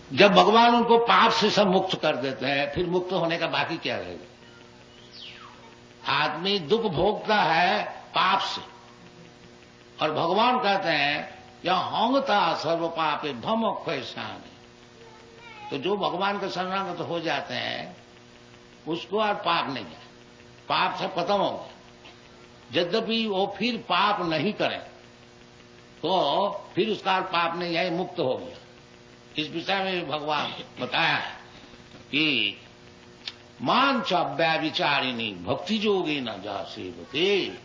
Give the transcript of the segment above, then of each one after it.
जब भगवान उनको पाप से सब मुक्त कर देते हैं, फिर मुक्त होने का बाकी क्या रहेगा? आदमी दुख भोगता है पाप से, और भगवान कहते हैं या होंगता सर्व पापे भम क्षयसान। तो जो भगवान के शरणागत हो जाते हैं उसको और पाप नहीं है, पाप सब खत्म हो गया। यद्यपि वो फिर पाप नहीं करें तो फिर उसका पाप नहीं है, मुक्त हो गया। इस विषय में भगवान बताया है कि मान च व्याविचारिणी भक्ति जोगी न जा सेवते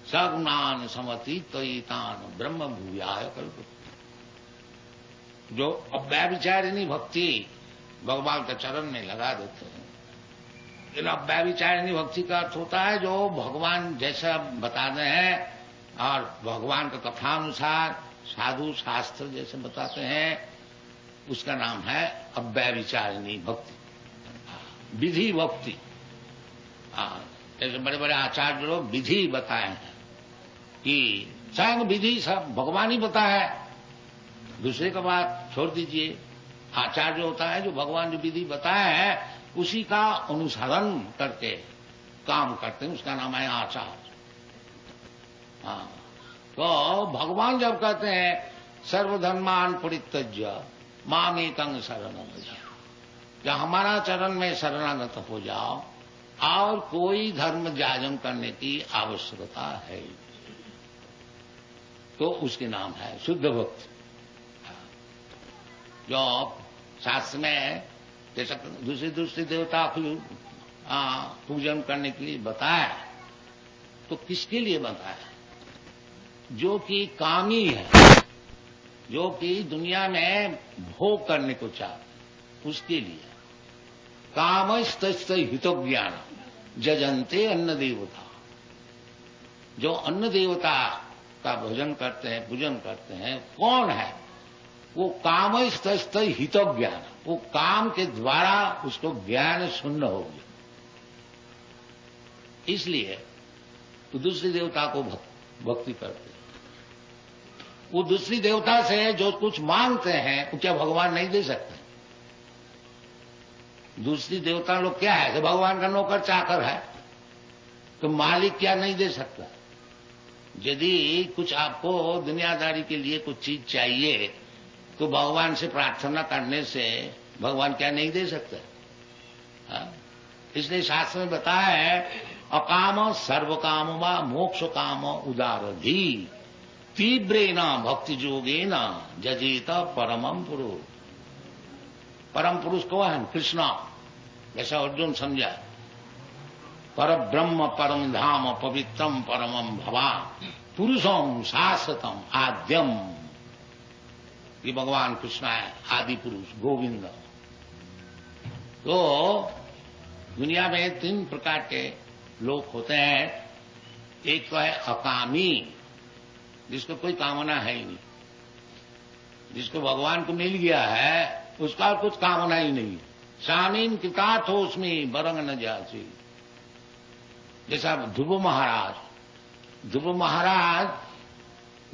सगुणान समतीतान ब्रह्म भूयाय कल्प। जो अव्याविचारिणी भक्ति भगवान के चरण में लगा देते हैं। लेकिन अव्याविचारिणी भक्ति का अर्थ होता है जो भगवान जैसा बताते हैं और भगवान के कथानुसार साधु शास्त्र जैसे बताते हैं, उसका नाम है अव्याविचारिणी भक्ति, विधि भक्ति। जैसे बड़े बड़े आचार्य लोग विधि बताए हैं कि स्वयं विधि सब भगवान ही बताया है, दूसरे का बात छोड़ दीजिए। आचार्य होता है जो भगवान जो विधि बताया है उसी का अनुसरण करके काम करते हैं, उसका नाम है आचार्य। तो भगवान जब कहते हैं सर्वधर्मान परित्यज्य मामेकं शरणं व्रज, जब हमारा चरण में शरणागत हो जाओ और कोई धर्म जाजम करने की आवश्यकता है, तो उसके नाम है शुद्ध भक्ति। जो शास्त्र में जैसा दूसरे दूसरे देवता को पूजन करने के लिए बताया, तो किसके लिए बताया? जो कि कामी है, जो कि दुनिया में भोग करने को चाहते, उसके लिए। कामस्त हितो ज्ञान जजंते अन्न देवता। जो अन्न देवता का भोजन करते हैं, पूजन करते हैं, कौन है? वो कामस्त हितो ज्ञान, वो काम के द्वारा उसको ज्ञान शून्य हो गया, इसलिए तो दूसरी देवता को भक्ति करते। वो दूसरी देवता से जो कुछ मांगते हैं वो क्या भगवान नहीं दे सकते? दूसरी देवता लोग क्या है कि भगवान का नौकर चाकर है, तो मालिक क्या नहीं दे सकता? यदि कुछ आपको दुनियादारी के लिए कुछ चीज चाहिए तो भगवान से प्रार्थना करने से भगवान क्या नहीं दे सकते? इसलिए शास्त्र में बताया है अकाम सर्व काम व मोक्ष काम उदारधी तीव्रेण भक्ति योगेन जजेत परमं पुरुष। परम पुरुष को है कृष्ण, जैसा अर्जुन समझा। पर ब्रह्म परम धाम पवित्रम परमं भवान पुरुषम शाश्वतम आद्यम। ये भगवान कृष्ण है, आदि पुरुष गोविंद। तो दुनिया में 3 प्रकार के लोग होते हैं। एक तो है अकामी, जिसको कोई कामना है ही नहीं, जिसको भगवान को मिल गया है उसका कुछ कामना ही नहीं। शामीन कृतार्थ हो उसमें बरंग न जासी। जैसा ध्रुव महाराज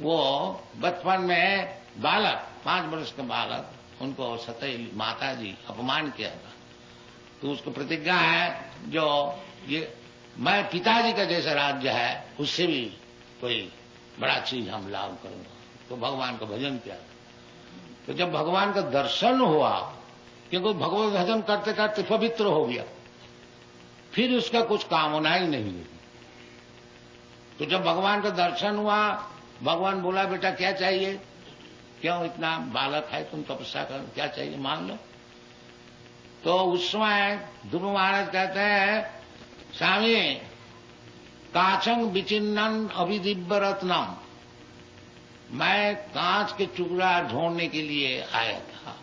वो बचपन में बालक 5 वर्ष का बालक, उनको सतई माता जी अपमान किया था, तो उसको प्रतिज्ञा है जो ये मैं पिताजी का जैसा राज्य है उससे भी कोई बड़ा चीज हम लाभ करूंगा। तो भगवान का भजन किया। तो जब भगवान का दर्शन हुआ, क्योंकि भगवत भजन करते करते पवित्र हो गया, फिर उसका कुछ कामना ही नहीं लगी। तो जब भगवान का दर्शन हुआ, भगवान बोला बेटा क्या चाहिए, क्यों इतना बालक है, तुम तपस्या कर, क्या चाहिए मांग लो। तो उस समय ध्रुव महाराज कहते हैं स्वामी कांचंग विचिन्नन अभिदिव्य रत्नम, मैं कांच के टुकड़ा ढूंढने के लिए आया था,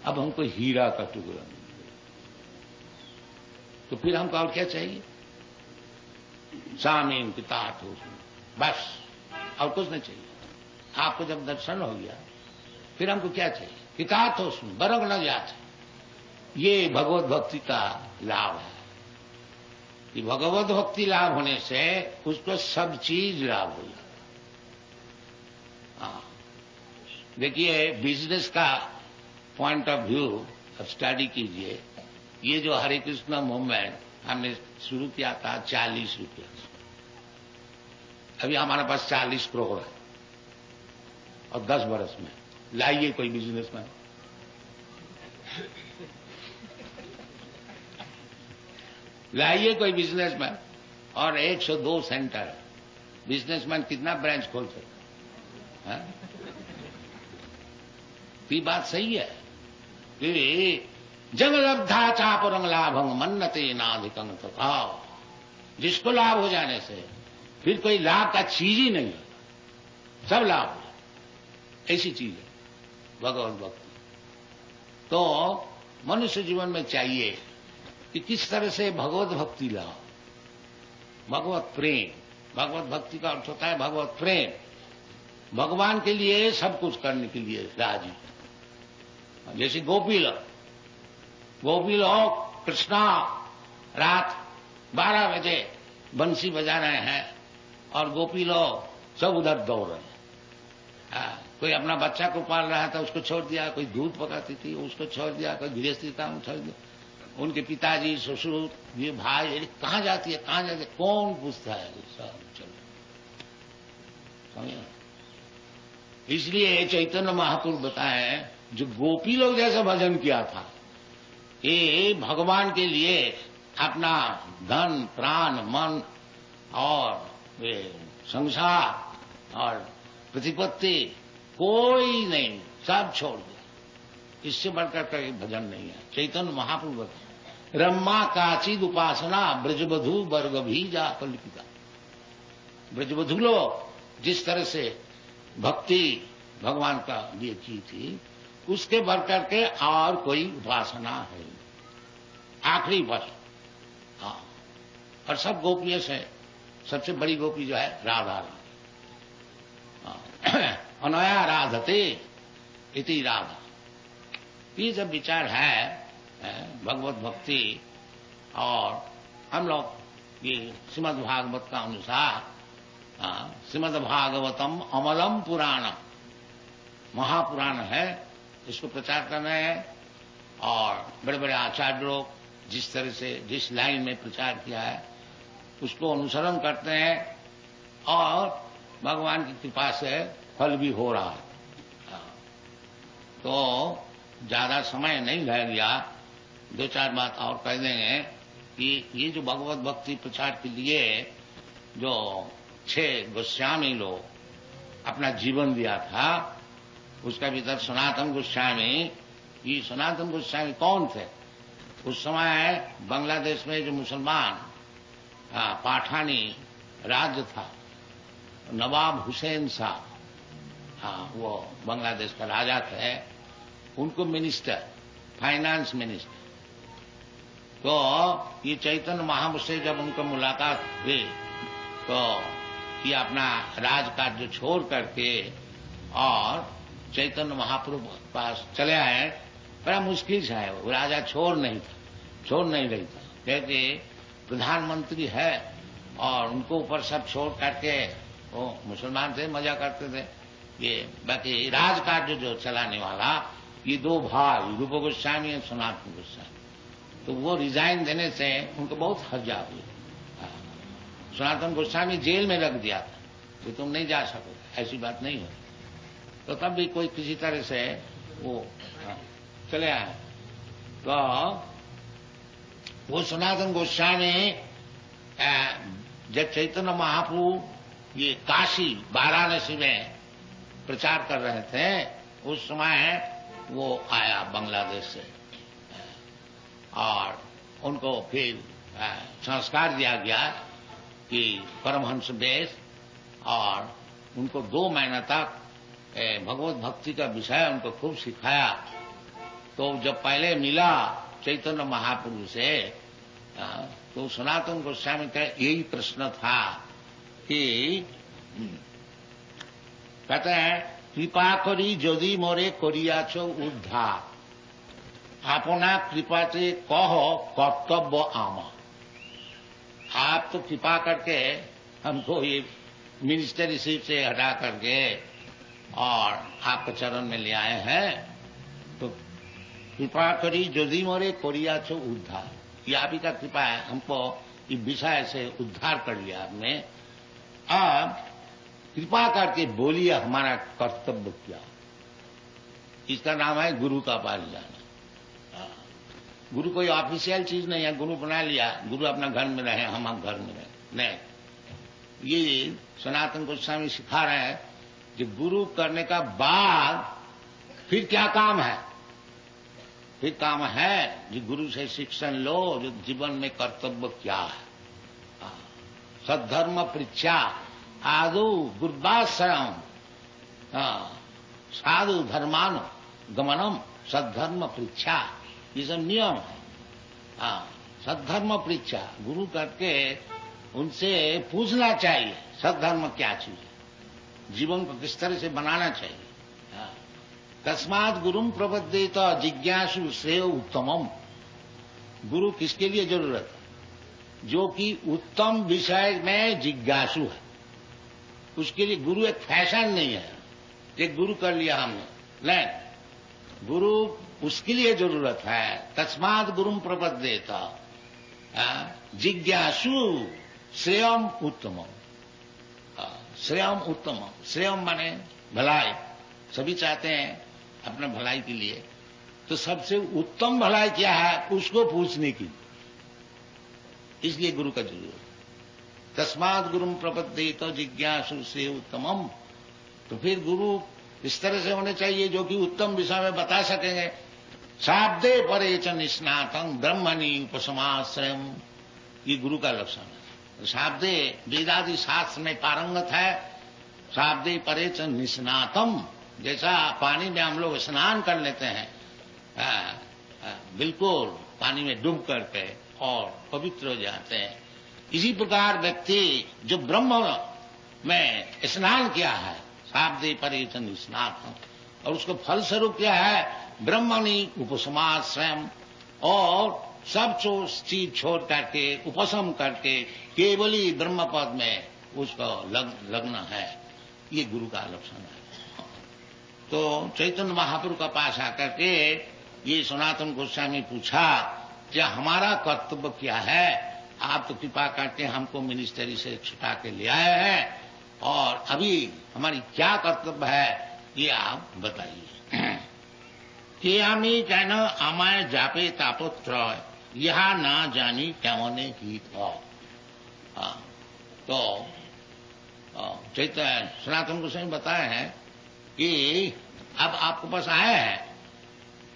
अब हमको हीरा का टुकड़ा मिल गया, तो फिर हमको और क्या चाहिए? स्वामी पिता हो, बस और कुछ नहीं चाहिए। आपको जब दर्शन हो गया फिर हमको क्या चाहिए? किताब तो उसमें बरंग न जाते। ये भगवत भक्ति का लाभ है कि भगवत भक्ति लाभ होने से उसको सब चीज लाभ हो जाता। देखिए बिजनेस का पॉइंट ऑफ व्यू स्टडी कीजिए। ये जो हरे कृष्ण मूवमेंट हमने शुरू किया था 40 रुपया, अभी हमारे पास 40 करोड़ है, और 10 बरस में लाइए कोई बिजनेसमैन, लाइए कोई बिजनेसमैन, और 102 सेंटर। बिजनेसमैन कितना ब्रांच खोल सकता है? ये बात सही है कि जग लब्धा चापरंग लाभंग मन्नते नाधिकंग तथा, जिसको लाभ हो जाने से फिर कोई लाभ का चीज ही नहीं है, सब लाभ है, ऐसी चीज है भगवत भक्ति। तो मनुष्य जीवन में चाहिए कि किस तरह से भगवत भक्ति लाओ, भगवत प्रेम। भगवत भक्ति का अर्थ होता है भगवत प्रेम, भगवान के लिए सब कुछ करने के लिए राजी। जैसे गोपी लोग कृष्णा रात 12 बजे बंसी बजा रहे हैं और गोपी लोग सब उधर दौड़ रहे हैं। कोई अपना बच्चा को पाल रहा था, उसको छोड़ दिया, कोई दूध पकाती थी उसको छोड़ दिया, कोई गृहस्थी काम छोड़ दिया, उनके पिताजी ससुर ये भाई कहाँ जाती है कहाँ जाती है, कौन पूछता है? सब चलो समझे। इसलिए चैतन्य महापुरुष बताए जो गोपी लोग जैसा भजन किया था, ये भगवान के लिए अपना धन प्राण मन और संसार और प्रतिपत्ति कोई नहीं, सब छोड़ दिया। इससे बढ़कर कोई भजन नहीं है। चैतन्य महाप्रभु बताए रम्मा काचिद उपासना ब्रजबधु वर्ग भी जा कल्पिता। ब्रजबधु लोग जिस तरह से भक्ति भगवान का लिए की थी, उसके बढ़कर के और कोई उपासना है आखिरी बस। हाँ, और सब गोपियों से सबसे बड़ी गोपी जो है राधा रानी। अनया राधते इति राधा। ये जब विचार है भगवत भक्ति, और हम लोग ये श्रीमद् भागवत का अनुसार श्रीमद् भागवतम अमलम पुराणम, महापुराण है, इसको प्रचार कर रहे हैं। और बड़े बड़े आचार्य लोग जिस तरह से जिस लाइन में प्रचार किया है उसको अनुसरण करते हैं, और भगवान की कृपा से फल भी हो रहा है। तो ज्यादा समय नहीं रह गया, 2-4 बात और कह देंगे कि ये जो भगवत भक्ति प्रचार के लिए जो 6 गोस्वामी लोग अपना जीवन दिया था, उसका भीतर सनातन गोस्वामी। ये सनातन गोस्वामी कौन थे? उस समय बांग्लादेश में जो मुसलमान पाठानी राज्य था, नवाब हुसैन साहब, वो बांग्लादेश का राजा थे, उनको मिनिस्टर, फाइनेंस मिनिस्टर। तो ये चैतन्य महाप्रभु से जब उनको मुलाकात हुई तो ये अपना राजकार्य छोड़ करके और चैतन्य महाप्रभु के पास चले आए। बड़ा मुश्किल से है, वो राजा छोड़ नहीं रही था, क्योंकि प्रधानमंत्री है और उनको ऊपर सब छोड़ करके, वो मुसलमान थे, मजा करते थे। ये बाकी राजकार्य जो चलाने वाला ये 2 भाई रूप गोस्वामी और सनातन गोस्वामी, तो वो रिजाइन देने से उनको बहुत हर्जा हुई। सनातन गोस्वामी जेल में रख दिया था कि तुम नहीं जा सकोगे, ऐसी बात नहीं है। तो तब भी कोई किसी तरह से वो चले आए। तो वो सनातन गोस्वामी जब चैतन्य महाप्रभु ये काशी वाराणसी में प्रचार कर रहे थे, उस समय वो आया बांग्लादेश से, और उनको फिर संस्कार दिया गया कि परमहंस वेश, और उनको 2 महीना तक भगवत भक्ति का विषय उनको खूब सिखाया। तो जब पहले मिला चैतन्य महाप्रभु से तो सनातन गोस्वामी का यही प्रश्न था कि कहते हैं कृपा करी यदि मोरे करियाछो उद्धार, अपना कृपा से कहो कर्तव्य आमा। आप तो कृपा करके हमको ये मिनिस्टरशिप से हटा करके और आपके चरण में ले आए हैं, तो कृपा करी यदि मोरे कोरिया छो उद्धार। ये आप ही का कृपा है, हमको इस विषय से उद्धार कर लिया आपने। अब कृपा करके बोलिए हमारा कर्तव्य क्या। इसका नाम है गुरु का पास जाना। गुरु कोई ऑफिशियल चीज नहीं है, गुरु बना लिया, गुरु अपना घर में रहे, हम घर में रहे, नहीं। ये सनातन गोस्वामी सिखा रहे हैं कि गुरु करने का बाद फिर क्या काम है। फिर काम है जो गुरु से शिक्षण लो, जो जीवन में कर्तव्य क्या है। सद्धर्म पृच्छा आदु गुरुवाश्रम साधु धर्मानु गमनम सद्धर्म पृच्छा, ये सब नियम है। सद्धर्म पृच्छा, गुरु करके उनसे पूछना चाहिए सद्धर्म क्या चीज है, जीवन को किस तरह से बनाना चाहिए। तस्मात् गुरुम प्रपद्येत जिज्ञासु श्रेय उत्तमम। गुरु किसके लिए जरूरत है? जो कि उत्तम विषय में जिज्ञासु है, उसके लिए गुरु एक फैशन नहीं है, एक गुरु कर लिया हमने, नहीं। गुरु उसके लिए जरूरत है। तस्मात् गुरुम प्रपद्येत जिज्ञासु श्रेयम उत्तमम। श्रेयम उत्तमम, श्रेयम माने भलाई, सभी चाहते हैं अपने भलाई के लिए, तो सबसे उत्तम भलाई क्या है उसको पूछने की, इसलिए गुरु का जरूरत। तस्मात् गुरुम प्रपद्येत जिज्ञासु श्रेय उत्तमम। तो फिर गुरु इस तरह से होने चाहिए जो कि उत्तम विषय में बता सकेंगे। शाब्दे परे च निष्णातं ब्रह्मणि उपसमाश्रयम्, ये गुरु का लक्षण है। शाब्दे वेदादि शास्त्र में पारंगत है। शाब्दे परे च निष्णातम, जैसा पानी में हम लोग स्नान कर लेते हैं, बिल्कुल पानी में डूब करके और पवित्र हो जाते हैं, इसी प्रकार व्यक्ति जो ब्रह्म में स्नान किया है, शाब्दे परे च निष्णातम, और उसको फल स्वरूप क्या है, ब्रह्मणि उपसमाश्रयम्, और सब चीज छोड़ करके उपशम करके केवल ही ब्रह्म पद में उसको लगना है। ये गुरु का लक्षण है। तो चैतन्य महाप्रभु का पास आकर के ये सनातन गोस्वामी पूछा कि हमारा कर्तव्य क्या है। आप तो कृपा करके हमको मिनिस्ट्री से छुटा के ले आए हैं, और अभी हमारी क्या कर्तव्य है ये आप बताइए। कि हमी कहना आमाय जापे तापत्र यहा ना जानी कैमने की था। तो चैतन्य सनातन गोस्वामी बताए हैं कि अब आपके पास आए हैं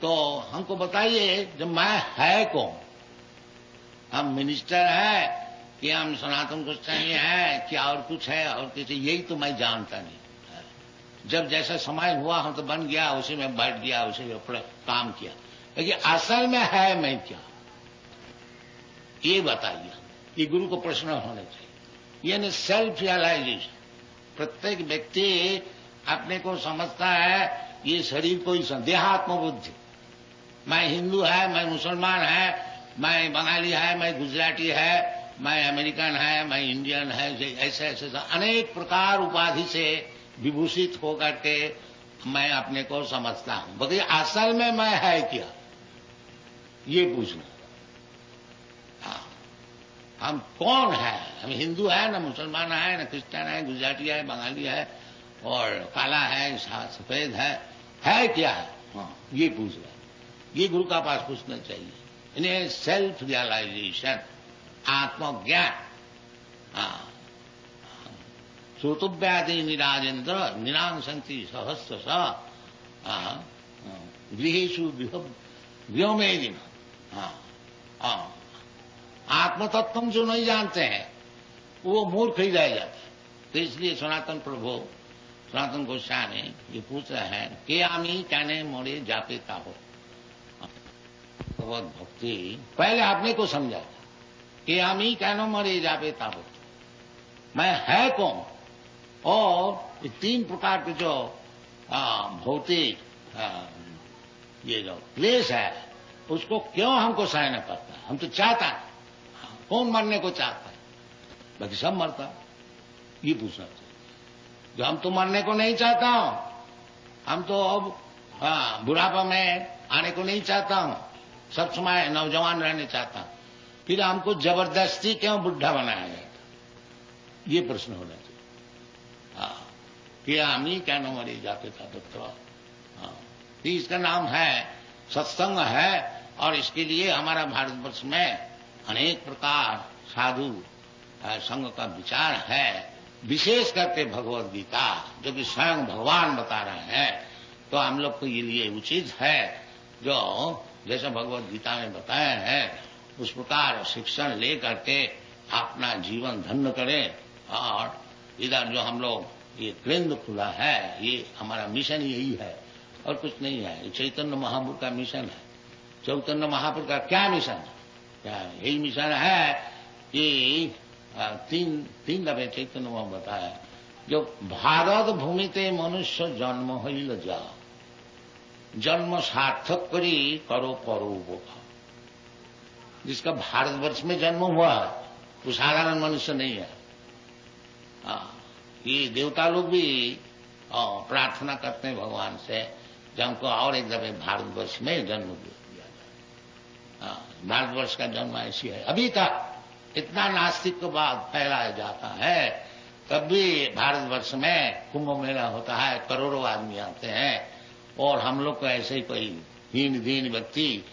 तो हमको बताइए जब मैं है कौन। हम मिनिस्टर है कि हम सनातन गोस्वामी है क्या और कुछ है और किसी, यही तो मैं जानता नहीं। जब जैसा समय हुआ हम तो बन गया, उसी में बैठ गया, उसी में अपना काम किया, लेकिन असल में है मैं क्या ये बताइए। ये गुरु को प्रश्न होने चाहिए, यानी सेल्फ रियलाइजेशन। प्रत्येक व्यक्ति अपने को समझता है ये शरीर को ही देहात्म बुद्धि, मैं हिंदू है, मैं मुसलमान है, मैं बंगाली है, मैं गुजराती है, मैं अमेरिकन है, मैं इंडियन है, ऐसे ऐसे अनेक प्रकार उपाधि से विभूषित होकर के मैं अपने को समझता हूं। बल्कि असल में मैं है क्या ये पूछना। हम कौन है? हम हिंदू है, न मुसलमान है, न क्रिश्चियन है, गुजराती है, बंगाली है, और काला है, सफेद है क्या है? ये पूछ रहे, ये गुरु का पास पूछना चाहिए। इन्हें सेल्फ रियलाइजेशन, आत्मज्ञान। श्रोतव्यादि निराजेन्द्र निरांसंति सहस्र गृहेषु व्योमेदिन। आत्मतत्व जो नहीं जानते हैं वो मूर्ख ही रह जाता है। तो इसलिए सनातन प्रभु सनातन गोस्वामी ये पूछ रहे हैं कि आमी कहने मोड़े जापे ताहो। भगवत भक्ति पहले आपने को समझा था कि आमी कहनो मोड़े जापे ताहो, मैं है कौन। और ये तीन प्रकार के जो भौतिक ये जो क्लेश है उसको क्यों हमको सहना पड़ता है। हम तो चाहता है, कौन मरने को चाहता है, बाकी सब मरता। ये पूछना चाहिए। जो हम तो मरने को नहीं चाहता हूं, हम तो अब हाँ, बुढ़ापा में आने को नहीं चाहता हूं, सब समय नौजवान रहने चाहता हूं। फिर हमको जबरदस्ती क्यों बुढ़ा बनाया गया था, ये प्रश्न होना चाहिए। हाँ, कि आमी क्या न मरी जाते था पुत्र। हाँ, इसका नाम है सत्संग है, और इसके लिए हमारा भारतवर्ष में अनेक प्रकार साधु संघ का विचार है, विशेष करके भगवद गीता जो कि स्वयं भगवान बता रहे हैं। तो हम लोग को ये लिए उचित है जो जैसा भगवद गीता में बताया है उस प्रकार शिक्षण ले करके अपना जीवन धन्य करें। और इधर जो हम लोग ये केंद्र खुला है, ये हमारा मिशन यही है और कुछ नहीं है। ये चैतन्य महाप्रभु का मिशन है। चैतन्य महाप्रभु का क्या मिशन है? क्या यही मिशन है कि तीन दफे चैतन्य महाप्रभु बताया, जो भारत भूमिते मनुष्य जन्म हईल जा, जन्म सार्थक करी करो परोपकार। जिसका भारतवर्ष में जन्म हुआ है वो साधारण मनुष्य नहीं है। ये देवता लोग भी प्रार्थना करते हैं भगवान से जब हमको और एक दफे भारतवर्ष में जन्म दिया जाए। भारतवर्ष का जन्म ऐसी है। अभी तक इतना नास्तिक के बाद फैलाया जाता है, तब भी भारतवर्ष में कुंभ मेला होता है, करोड़ों आदमी आते हैं, और हम लोग को ऐसे ही कोई हीन दीन व्यक्ति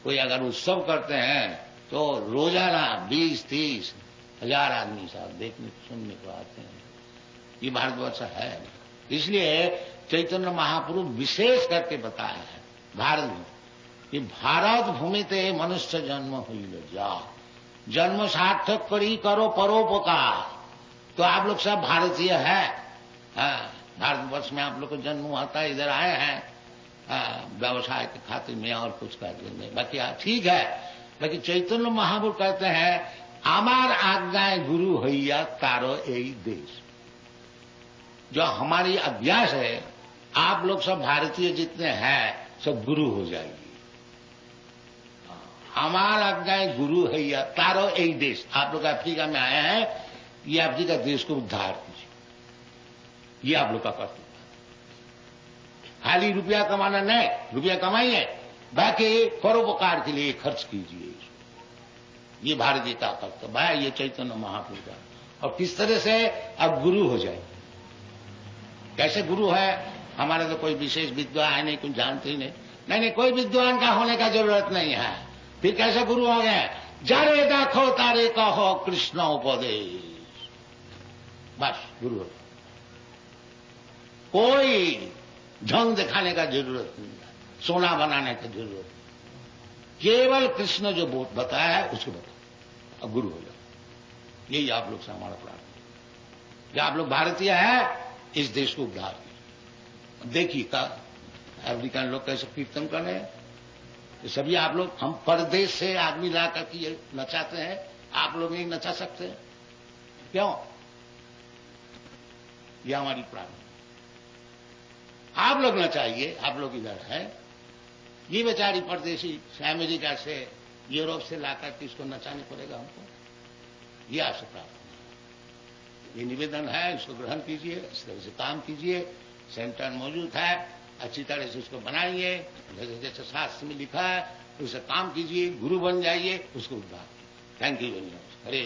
कोई अगर उत्सव करते हैं तो रोजाना 20-30 हजार आदमी साहब देखने सुनने को आते हैं। ये भारतवर्ष है। इसलिए चैतन्य महाप्रभु विशेष करके बताया है भारत में कि भारत भूमिते मनुष्य जन्म हुई जा, जन्म सार्थक करी करो परोपकार। तो आप लोग सब भारतीय है, भारतवर्ष में आप लोग को जन्म हुआ था, इधर आए हैं व्यवसाय के खातिर में और कुछ करते नहीं। बाकी ठीक है, बाकी चैतन्य महाप्रभु कहते हैं आमार आज्ञाएं गुरु हैया तारो यही देश। जो हमारी अभ्यास है, आप लोग सब भारतीय जितने हैं सब गुरु हो जाएगी। हमारा आज्ञाएं गुरु हैया तारो यही देश। आप लोग अफ्रीका में आए हैं, ये अफ्रीका देश को उद्धार कीजिए, ये आप लोग का कर्तव्य। खाली रुपया कमाना नहीं, रुपया कमाइए, बाकी परोपकार के लिए खर्च कीजिए। ये भारतीय का कर्तव्य है, ये चैतन्य महाप्रभु का। और किस तरह से अब गुरु हो जाए, कैसे गुरु है? हमारे तो कोई विशेष विद्वान है नहीं, कुछ जानते ही नहीं, कोई विद्वान का होने का जरूरत नहीं है। फिर कैसे गुरु हो गए? जारे देखो तारे कहो कृष्ण उपदेश, बस गुरु हो। कोई ढंग दिखाने का जरूरत नहीं है, सोना बनाने की जरूरत नहीं, केवल कृष्ण जो बताया है उसको बताओ, अब गुरु हो जाओ। यही आप लोग से हमारा प्रार्थना। जब आप लोग भारतीय है, इस देश को उद्धार कीजिए। देखिए का अफ्रीकन लोग कैसे कीर्तन कर रहे हैं, तो सभी आप लोग, हम परदेश से आदमी ला करके ये नचाते हैं, आप लोग नहीं नचा सकते क्यों? ये हमारी प्रार्थना। आप लोग नचाइए, आप लोग इधर है। ये बेचारी परदेशी अमेरिका से यूरोप से लाकर के इसको नचाने पड़ेगा हमको? ये आपसे प्रार्थना, ये निवेदन है, इसको ग्रहण कीजिए, इस तरह से काम कीजिए। सेंटर मौजूद है, अच्छी तरह से उसको बनाइए, जैसे जैसे शास्त्र में लिखा है उसे काम कीजिए, गुरु बन जाइए, उसको उद्धार। Thank you very much. हरे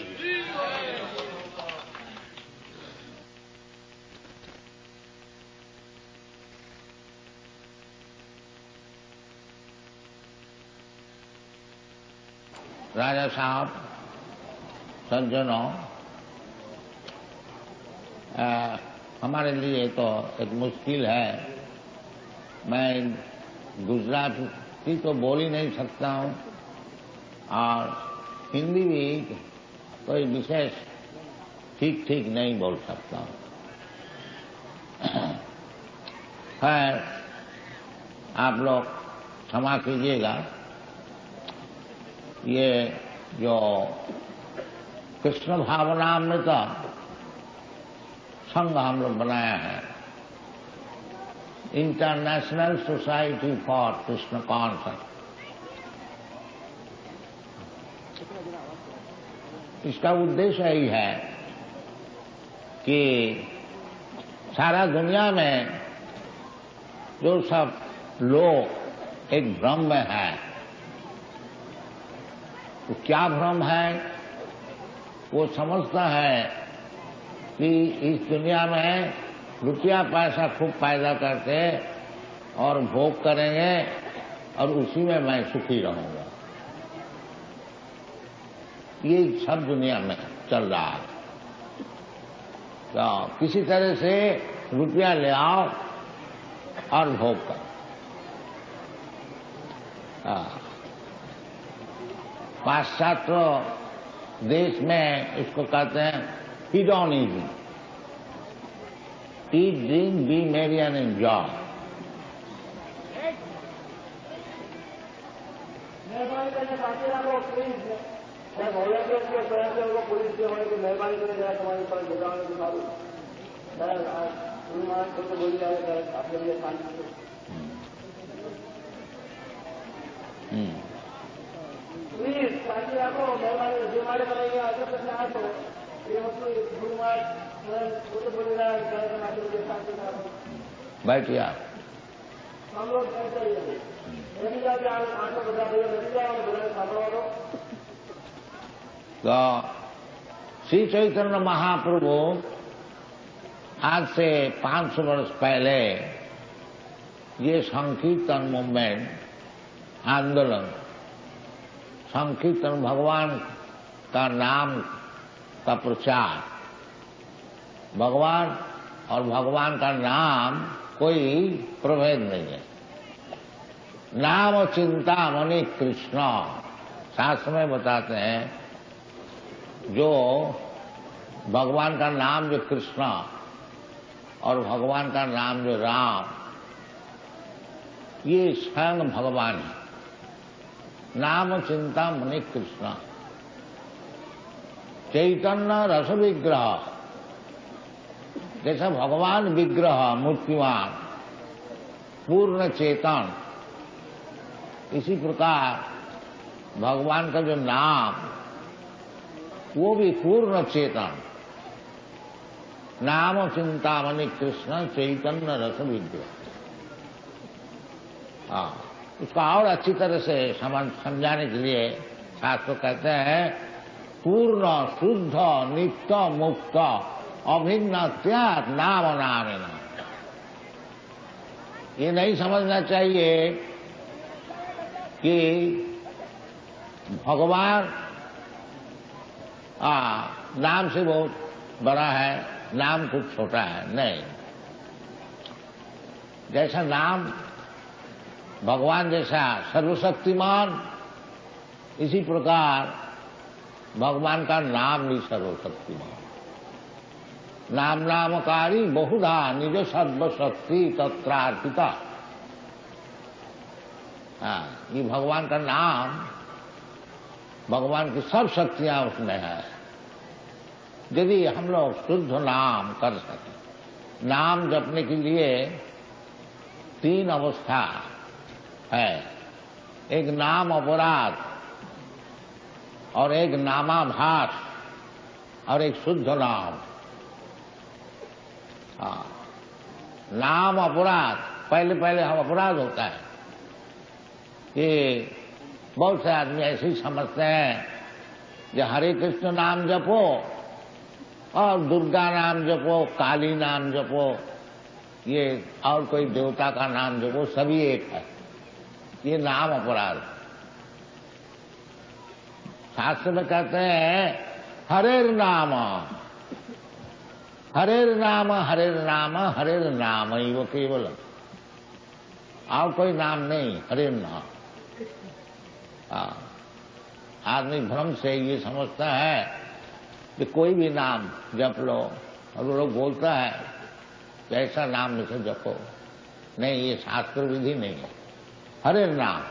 राजा साहब, सज्जनों, हमारे लिए तो एक मुश्किल है। मैं गुजराती तो बोल ही नहीं सकता हूँ और हिंदी भी कोई विशेष ठीक नहीं बोल सकता हूँ। खैर, आप लोग क्षमा कीजिएगा। ये जो कृष्ण भावनामृत संघ हम लोग बनाया है, international society for Krishna concept, इसका उद्देश्य यही है कि सारा दुनिया में जो सब लोग एक भ्रम में है। तो क्या भ्रम है? वो समझता है कि इस दुनिया में रुपया पैसा खूब पैदा करके और भोग करेंगे और उसी में मैं सुखी रहूंगा। ये सब दुनिया में चल रहा है। तो किसी तरह से रुपया ले आओ और भोग करो। पाश्चात्य देश में इसको कहते हैं hedonism, eat drink B Mary and enjoy. बैठिए आप। तो श्री चैतन्य महाप्रभु आज से 500 वर्ष पहले ये संकीर्तन मूवमेंट, आंदोलन, संकीर्तन भगवान का नाम का प्रचार, भगवान और भगवान का नाम कोई प्रभेद नहीं है। नाम चिंता मणि कृष्ण, शास्त्र में बताते हैं जो भगवान का नाम जो कृष्ण और भगवान का नाम जो राम, ये स्वयं भगवान है। नाम चिंता मणि कृष्ण। चैतन्य रस विग्रह, जैसा भगवान विग्रह मूर्तिमान पूर्ण चेतन, इसी प्रकार भगवान का जो नाम वो भी पूर्ण चेतन। नाम चिंतामणि कृष्ण चैतन्य रस विग्रह। उसका और अच्छी तरह से समझाने के लिए शास्त्र कहते हैं पूर्ण शुद्ध नित्य मुक्त अभिन्न त्याग नाम नामेन। ये नहीं समझना चाहिए कि भगवान नाम से बहुत बड़ा है, नाम कुछ छोटा है। नहीं, जैसा नाम भगवान जैसा सर्वशक्तिमान, इसी प्रकार भगवान का नाम भी सर्वशक्तिमान। नाम नामकारी बहुधा निज सर्वशक्ति तत्रार्पिता। ये भगवान का नाम, भगवान की सब शक्तियां उसमें है। यदि हम लोग शुद्ध नाम कर सकें, नाम जपने के लिए 3 अवस्था है। एक नाम अपराध और एक नामाभास और एक शुद्ध नाम। नाम अपराध, पहले हम अपराध होता है कि बहुत से आदमी ऐसे ही समझते हैं कि हरे कृष्ण नाम जपो और दुर्गा नाम जपो, काली नाम जपो, ये और कोई देवता का नाम जपो, सभी एक है। ये नाम अपराध। शास्त्र में कहते हैं हरेर नाम हरेर नाम हरेर नाम हरेर नाम ही वो केवल, और कोई नाम नहीं, हरेर नाम। आदमी भ्रम से ये समझता है कि कोई भी नाम जप लो, और वो लोग बोलता है कि ऐसा नाम में से जपो। नहीं, ये शास्त्र विधि नहीं है। हरेर नाम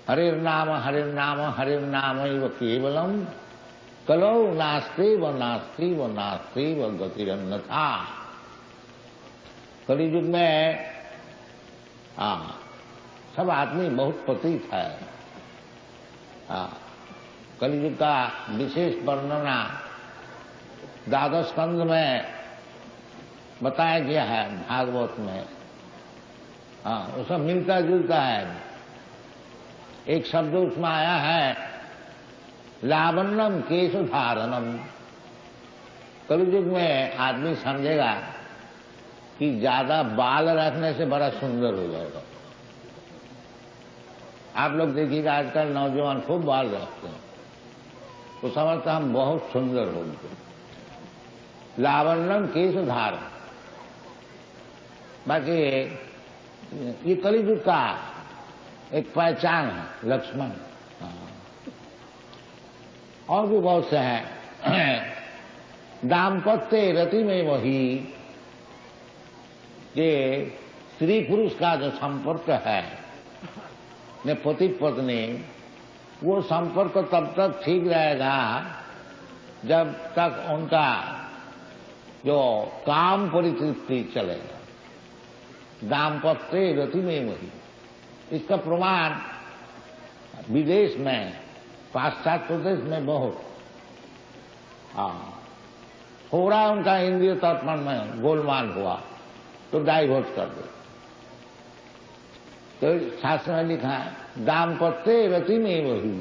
हरेर नाम हरेर नाम हरेर नाम ही वो केवलम कलो नास्ति व नास्ति व नास्ति व गतिरन्यथा। कलियुग में सब आदमी बहुत पतित है। कलियुग का विशेष वर्णना 12 स्कंद में बताया गया है भागवत में। हाँ, वो सब मिलता जुलता है। एक शब्द उसमें आया है लावण्यम केश धारणम। कलयुग में आदमी समझेगा कि ज्यादा बाल रखने से बड़ा सुंदर हो जाएगा। आप लोग देखिएगा आजकल नौजवान खूब बाल रखते हैं तो समझते हम बहुत सुंदर होंगे। लावण्यम केश धारण, बाकी ये कलियुग का एक पहचान है, लक्ष्मण। और भी बहुत से हैं। दाम्पत्य रति में वही, ये स्त्री पुरुष का जो संपर्क है पति पत्नी, वो संपर्क तब तक ठीक रहेगा जब तक उनका जो काम परितृप्ति चलेगा। दाम्पत्य रति में वही, इसका प्रमाण विदेश में, पाश्चात्य प्रदेश में बहुत थोड़ा उनका इंद्रिय तर्पण में गोलमाल हुआ तो डाइवोर्स कर दो। तो शास्त्र में लिखा है दाम्पत्य रति में वही,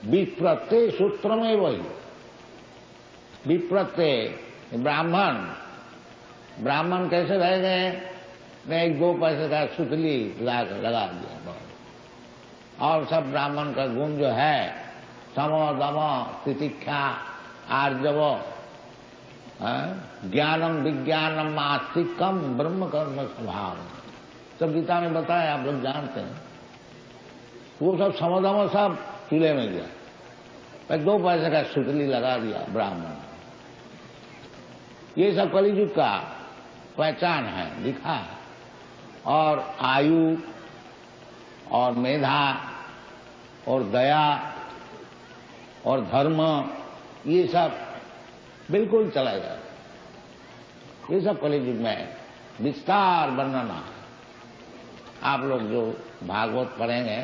विप्रत्य सूत्र में वही। विप्रत्य ब्राह्मण कैसे रह गए, ने 1-2 पैसे का सुतली लगा दिया और सब ब्राह्मण का गुण जो है सम दम तितिक्षा आर्जव ज्ञानम विज्ञानम आस्तिकम ब्रह्म कर्म स्वभाव, सब गीता में बताया, आप लोग जानते हैं। वो सब समदम सब चूल्हे में गया, 2 पैसे का सुतली लगा दिया ब्राह्मण। ये सब कलियुग का पहचान है, लिखा है। और आयु और मेधा और दया और धर्म, ये सब बिल्कुल चलेगा। ये सब कलियुग में विस्तार वर्णना। आप लोग जो भागवत पढ़ेंगे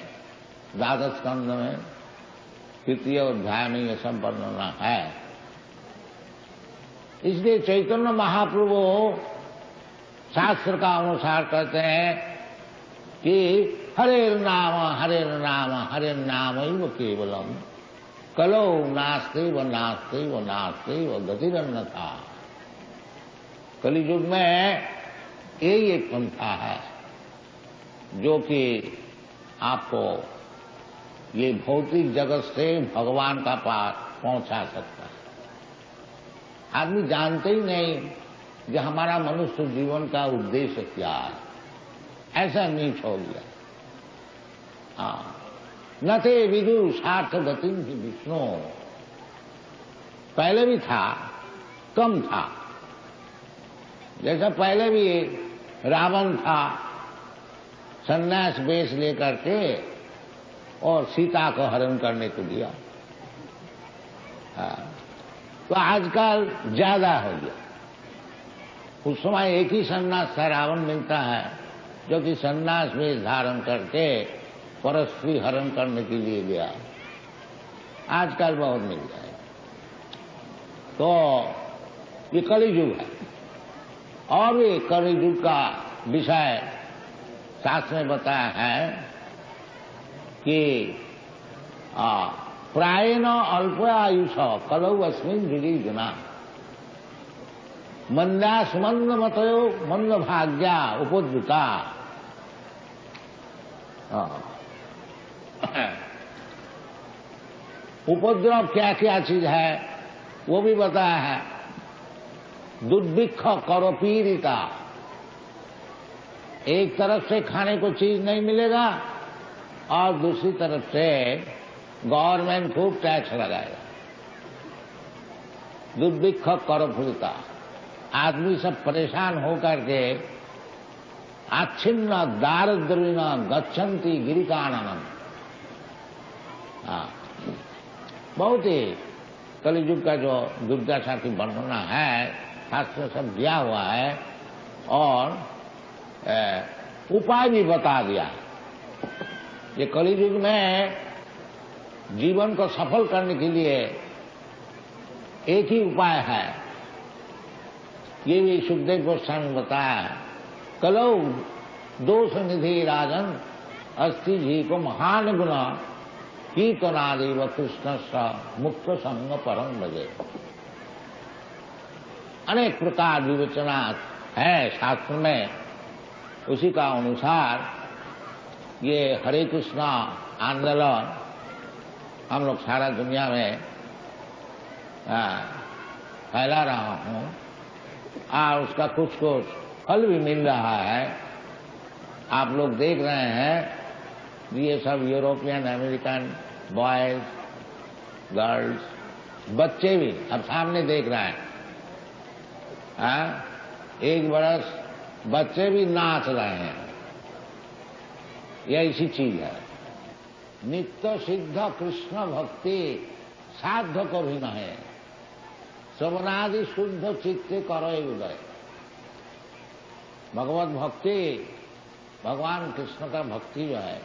12 स्कंद में 3य अध्याय में ये सब वर्णना है। इसलिए चैतन्य महाप्रभु शास्त्र का अनुसार कहते हैं कि हरे नाम हरे नाम केवलम कलो नास्ति व गतिरन्यथा। कलियुग में यही एक पंथा है जो कि आपको ये भौतिक जगत से भगवान का पास पहुंचा सकता है। आदमी जानते ही नहीं कि हमारा मनुष्य जीवन का उद्देश्य क्या है, ऐसा नीच हो गया। न थे विदु सार्थ गति विष्णु, पहले भी था, कम था। जैसा पहले भी रावण था, सन्यास वेश लेकर के और सीता को हरण करने को दिया। तो आजकल ज्यादा हो गया। उस समय एक ही सन्यास था, रावण मिलता है, जो कि सन्यास वेश धारण करके परस्त्री हरण करने के लिए गया। आजकल बहुत मिल जाएगा। तो ये कलियुग है। और ये कलियुग का विषय शास्त्र में बताया है कि प्रायेण अल्पायुष कलौ अस्मिन् जुना मंदास मंद मतयो मंद भाग्या उपद्रुता। उपद्रव क्या क्या चीज है वो भी बताया है। दुर्भिक्ष करो पीड़िता, एक तरफ से खाने को चीज नहीं मिलेगा और दूसरी तरफ से गवर्नमेंट खूब टैक्स लगाएगा। दुर्भिक्ष करो पीड़िता, आदमी सब परेशान होकर के आच्छिन्न दारिद्र्येण गच्छन्ति गिरिकाननम। बहुत ही कलियुग का जो दुर्दशा की वर्णना है शास्त्र सब दिया हुआ है और उपाय भी बता दिया। ये कलियुग में जीवन को सफल करने के लिए एक ही उपाय है, ये भी सुखदेव गोस्वामी ने बताया। कलौ दोष निधि राजन अस्ति जीव महान गुना कीर्तनादेव कृष्ण सा मुक्त संग परम भजे। अनेक प्रकार विवेचना है शास्त्र में, उसी का अनुसार ये हरे कृष्णा आंदोलन हम लोग सारा दुनिया में फैला रहा हूँ और उसका कुछ कुछ फल भी मिल रहा है। आप लोग देख रहे हैं ये सब यूरोपियन अमेरिकन बॉयज गर्ल्स बच्चे भी अब सामने देख रहे हैं। एक बरस बच्चे भी नाच रहे हैं। यह ऐसी चीज है। नित्य सिद्ध कृष्ण भक्ति साध्य को भी नहीं, श्रवणादि शुद्ध चित्ते करो उदय। भगवत भक्ति, भगवान कृष्ण का भक्ति जो है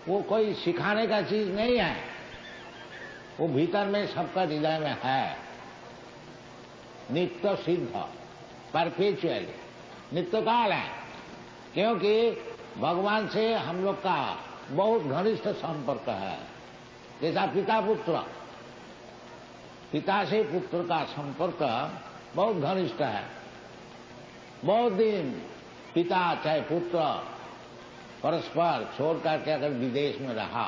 वो कोई सिखाने का चीज नहीं है, वो भीतर में सबका हृदय में है। नित्य सिद्ध परपेचुअली नित्य काल है, क्योंकि भगवान से हम लोग का बहुत घनिष्ठ संपर्क है। जैसा पिता पुत्र, पिता से पुत्र का संपर्क बहुत घनिष्ठ है। बहुत दिन पिता चाहे पुत्र परस्पर छोड़ करके अगर विदेश में रहा,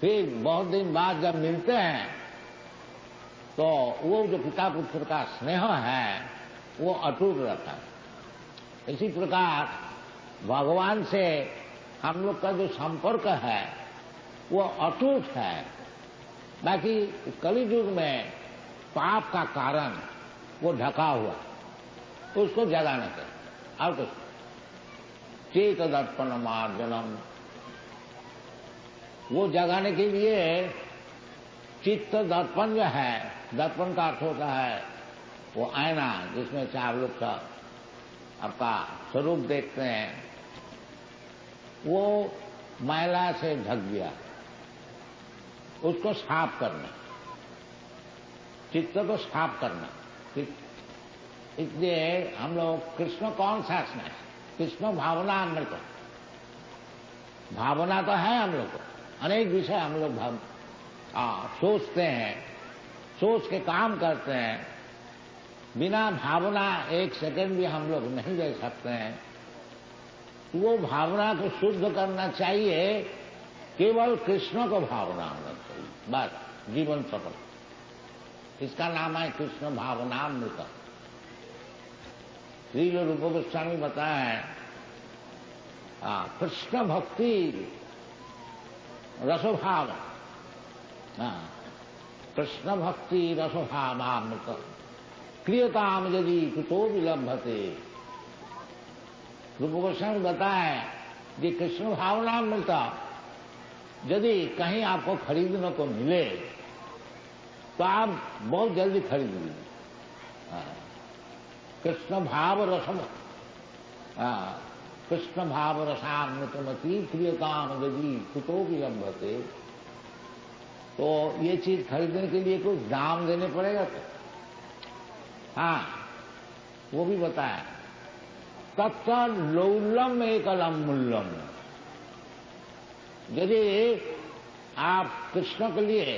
फिर बहुत दिन बाद जब मिलते हैं तो वो जो पिता पुत्र का स्नेह है वो अटूट रहता है। इसी प्रकार भगवान से हम लोग का जो संपर्क है वो अटूट है। बाकी कलियुग में पाप का कारण वो ढका हुआ, उसको जगाने के और कुछ चेत दर्पण मार्जनम, वो जगाने के लिए चित्त दर्पण जो है, दर्पण का अर्थ होता है वो आईना जिसमें से आप लोग का आपका स्वरूप देखते हैं, वो मैला से ढक गया, उसको साफ करना, चित्त को साफ करना। इसलिए हम लोग कृष्ण कौन सा स्नेह, कृष्ण भावना अमृत, भावना तो है हम लोग को, अनेक विषय हम लोग सोचते हैं, सोच के काम करते हैं। बिना भावना एक सेकंड भी हम लोग नहीं रह सकते हैं। वो भावना को शुद्ध करना चाहिए, केवल कृष्ण को भावना होना चाहिए, बस जीवन सफल। इसका नाम है कृष्ण भावनामृत। श्रील रूप गोस्वामी बताया है कृष्ण भक्ति रसोभाव, कृष्ण भक्ति रसोभावामृत क्रियताम यदि कुतो विलंभते। रूप गोस्वामी बताया कि कृष्ण भावनामृत यदि कहीं आपको खरीदने को मिले तो आप बहुत जल्दी खरीद लीजिए। कृष्ण भाव रसम, कृष्ण भाव रसामृतमती प्रियताम यदि कुतो विलंभते। तो ये चीज खरीदने के लिए कुछ दाम देने पड़ेगा तो वो भी बताया। तत्व लौलम एकलम मूल्यम, यदि आप कृष्ण के लिए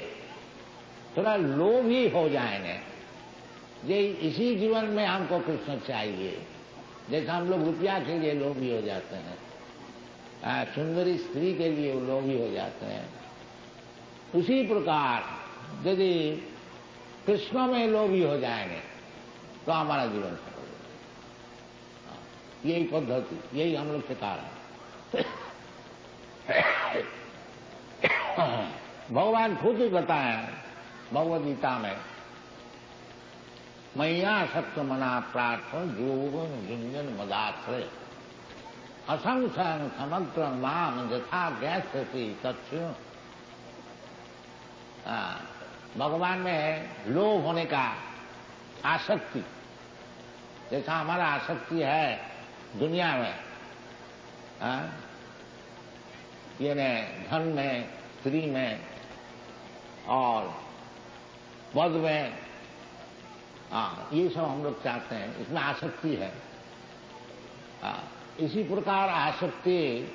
थोड़ा लोभी हो जाएंगे, ये इसी जीवन में हमको कृष्ण चाहिए, जैसा हम लोग रुपया के लिए लोभी हो जाते हैं, सुंदरी स्त्री के लिए लोभी हो जाते हैं, उसी प्रकार यदि कृष्ण में लोभी हो जाएंगे तो हमारा जीवन सफल होगा। यही पद्धति, यही हम लोग सिखा रहे हैं। भगवान खुद ही बताए भगवद गीता में, मैया सत्य मना प्रार्थना जोगन गुंजन मदाश्रय असंख्य समग्र माम यथा गैस्यति तत्व। भगवान में लोभ होने का आसक्ति, जैसा हमारा आसक्ति है दुनिया में, ये धन में, स्त्री में और पद में हाँ, ये सब हम लोग चाहते हैं, इसमें आसक्ति है। इसी प्रकार आसक्ति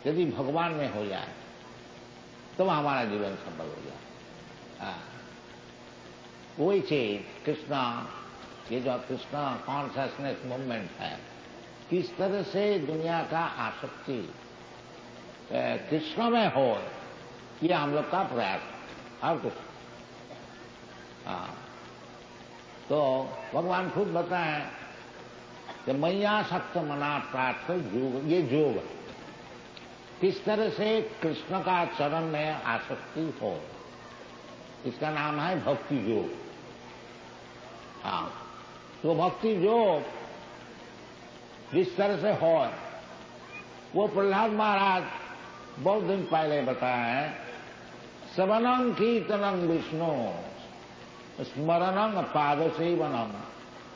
यदि भगवान में हो जाए तो हमारा जीवन सफल हो जाए। वही चीज कृष्णा, ये जो कृष्णा कॉन्शियसनेस मूवमेंट है, किस तरह से दुनिया का आसक्ति कृष्ण में हो, ये हम लोग का प्रयास है और कुछ। तो भगवान खुद बताएं कि मैया सक्त मना प्रार्थ योग, ये योग किस तरह से कृष्ण का चरण में आसक्ति हो, इसका नाम है भक्ति योग। तो भक्ति योग जिस तरह से हो, वो प्रहलाद महाराज बहुत दिन पहले बताए हैं। श्रवणं कीर्तनं विष्णु स्मरणं पाद सेवनम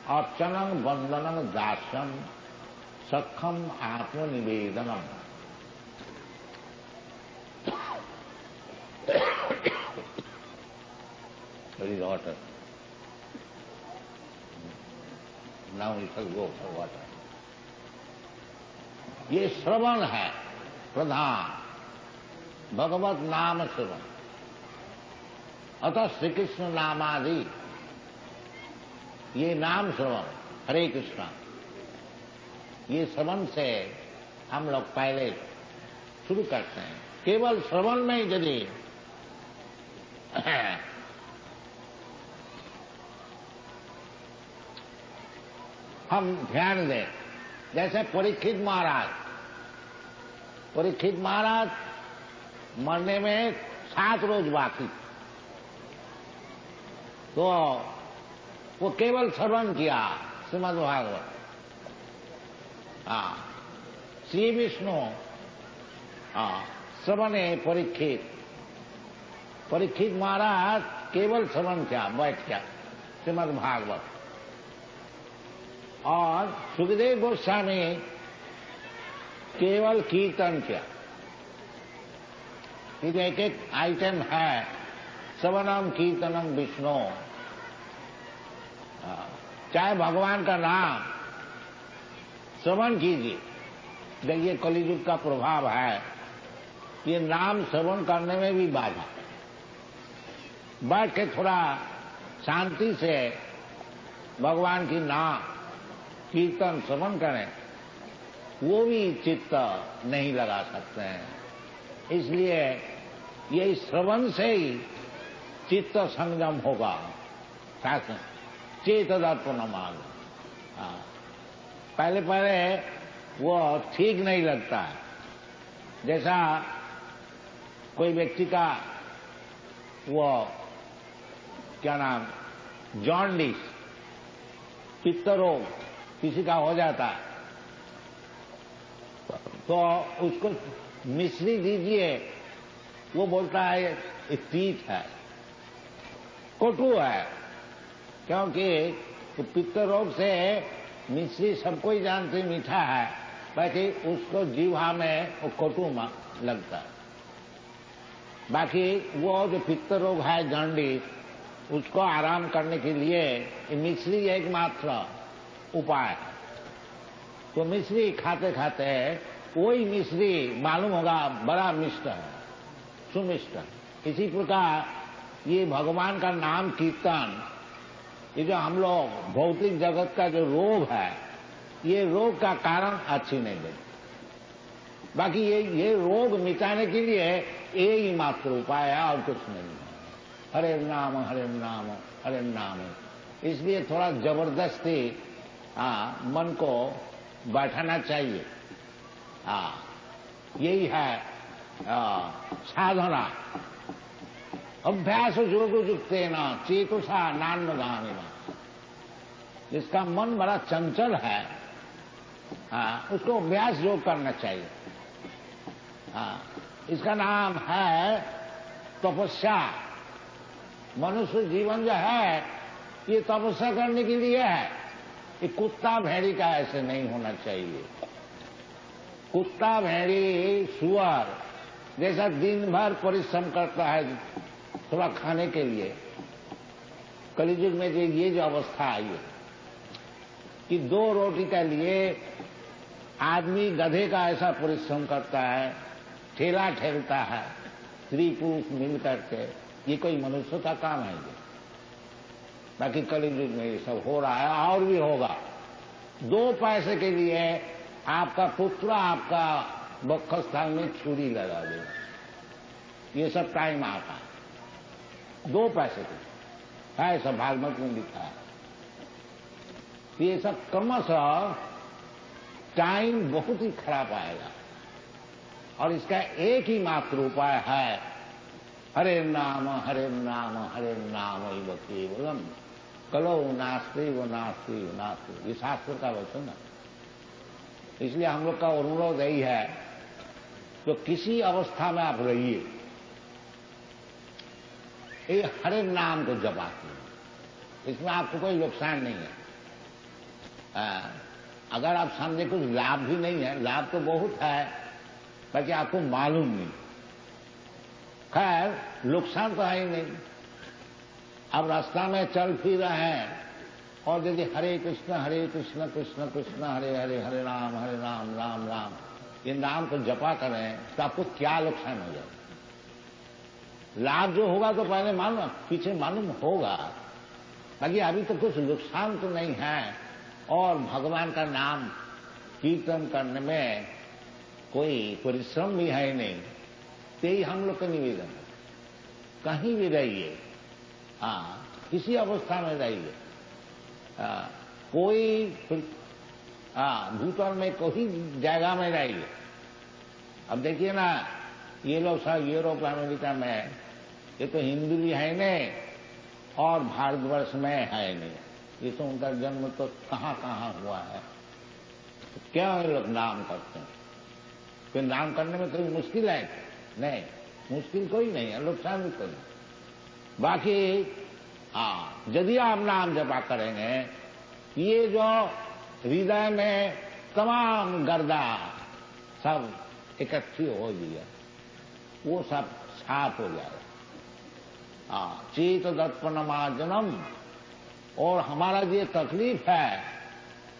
अर्चनं वंदनं दास्यम सखम आत्मनिवेदनम। Very water. Now we shall go for water. ये श्रवण है प्रधान, भगवत नाम श्रवण। अतः श्री कृष्ण नामादि, ये नाम श्रवण, हरे कृष्णा, ये श्रवण से हम लोग पहले शुरू करते हैं। केवल श्रवण में यदि हम ध्यान दें, जैसे परीक्षित महाराज मरने में 7 रोज बाकी, तो वो केवल श्रवण किया श्रीमद् भागवत। श्री विष्णु श्रवणे परीक्षित महाराज केवल श्रवण किया, बैठ गया श्रीमद् भागवत। और सुखदेव गोस्वामी केवल कीर्तन किया। एक एक आइटम है, श्रवणम कीर्तनम विष्णु, चाहे भगवान का नाम श्रवण कीजिए। देखिए कलियुग का प्रभाव है, ये नाम श्रवण करने में भी बाधा। बैठ के थोड़ा शांति से भगवान की नाम कीर्तन श्रवण करें, वो भी चित्त नहीं लगा सकते हैं। इसलिए ये श्रवण से ही चित्त संयम होगा। चेत दर्पणमार्ग, पहले वो ठीक नहीं लगता है। जैसा कोई व्यक्ति का वो क्या नाम, जॉन्डिस, पित्त रोग किसी का हो जाता है, तो उसको मिश्री दीजिए, वो बोलता है ये तीत है, कटु है। क्योंकि पित्त रोग से मिश्री सबको ही जानते मीठा है, बाकी उसको जीवा में वो कटु लगता है। बाकी वो जो पित्त रोग है जॉन्डिस, उसको आराम करने के लिए मिश्री एकमात्र उपाय है। तो मिश्री खाते खाते वही मिश्री मालूम होगा बड़ा मिष्ट है, सुमिष्ट। इसी प्रकार ये भगवान का नाम कीर्तन, ये जो हम लोग भौतिक जगत का जो रोग है, ये रोग का कारण अच्छी नहीं लगती। बाकी ये रोग मिटाने के लिए एक ही मात्र उपाय है और कुछ नहीं है। हरे नाम हरे नाम हरे नाम। इसलिए थोड़ा जबरदस्ती मन को बैठाना चाहिए। यही है साधना। अभ्यास योग युक्ते न चेतुषा नान्यगामिना। जिसका मन बड़ा चंचल है, उसको अभ्यास योग करना चाहिए। इसका नाम है तपस्या। मनुष्य जीवन जो है ये तपस्या करने के लिए है। ये कुत्ता भेड़ी का ऐसे नहीं होना चाहिए। कुत्ता भेड़ी सुअर जैसा दिन भर परिश्रम करता है थोड़ा खाने के लिए, कलियुग में ये जो अवस्था आई है कि 2 रोटी के लिए आदमी गधे का ऐसा परिश्रम करता है, ठेला ठेलता है, स्त्री पुरुष मिल करके, ये कोई मनुष्य का काम है ये? बाकी कलियुग में ये सब हो रहा है और भी होगा। 2 पैसे के लिए आपका पुत्र आपका वक्षस्थल में छुरी लगा देगा, ये सब टाइम आता है 2 पैसे के, है सब भागवत में लिखा है। ये सब क्रमशः टाइम बहुत ही खराब आएगा और इसका एक ही मात्र उपाय है, हरे नाम हरे नाम हरे नाम एव केवलम कलो नास्ति वो नास्ति वो नास्ति, ये शास्त्र का वचन है। इसलिए हम लोग का अनुरोध यही है, तो किसी अवस्था में आप रहिए, ये हरे नाम को जपा कीजिए, इसमें आपको कोई नुकसान नहीं है। अगर आप समझे कुछ लाभ भी नहीं है, लाभ तो बहुत है, बाकी आपको मालूम नहीं, खैर नुकसान तो है ही नहीं। अब रास्ता में चल फिर रहे हैं और यदि हरे कृष्ण कृष्ण कृष्ण हरे हरे, हरे राम राम राम, ये नाम को जपा करें तो आपको क्या नुकसान हो जाए? लाभ जो होगा तो पहले मालूम, पीछे मालूम होगा, बाकी अभी तो कुछ नुकसान तो नहीं है। और भगवान का नाम कीर्तन करने में कोई परिश्रम भी है नहीं, यही हम लोग का निवेदन है। कहीं भी रहिए, किसी अवस्था में रहिए, कोई भूतल में कोई जगह में रहिए। अब देखिए ना, ये लोग सब यूरोप अमेरिका में, ये तो हिंदू भी है नहीं और भारतवर्ष में है नहीं, ये तो उनका जन्म तो कहाँ कहाँ हुआ है। तो क्या ये लोग नाम करते हैं? कोई नाम करने में कोई मुश्किल है? नहीं, मुश्किल कोई नहीं है, नुकसान भी कोई नहीं। बाकी यदि आप नाम जपा करेंगे, ये जो हृदय में तमाम गर्दा सब इकट्ठी हो गई है, वो सब साफ हो जाएगा। चेत दर्पण मार्जनम। और हमारा जो तकलीफ है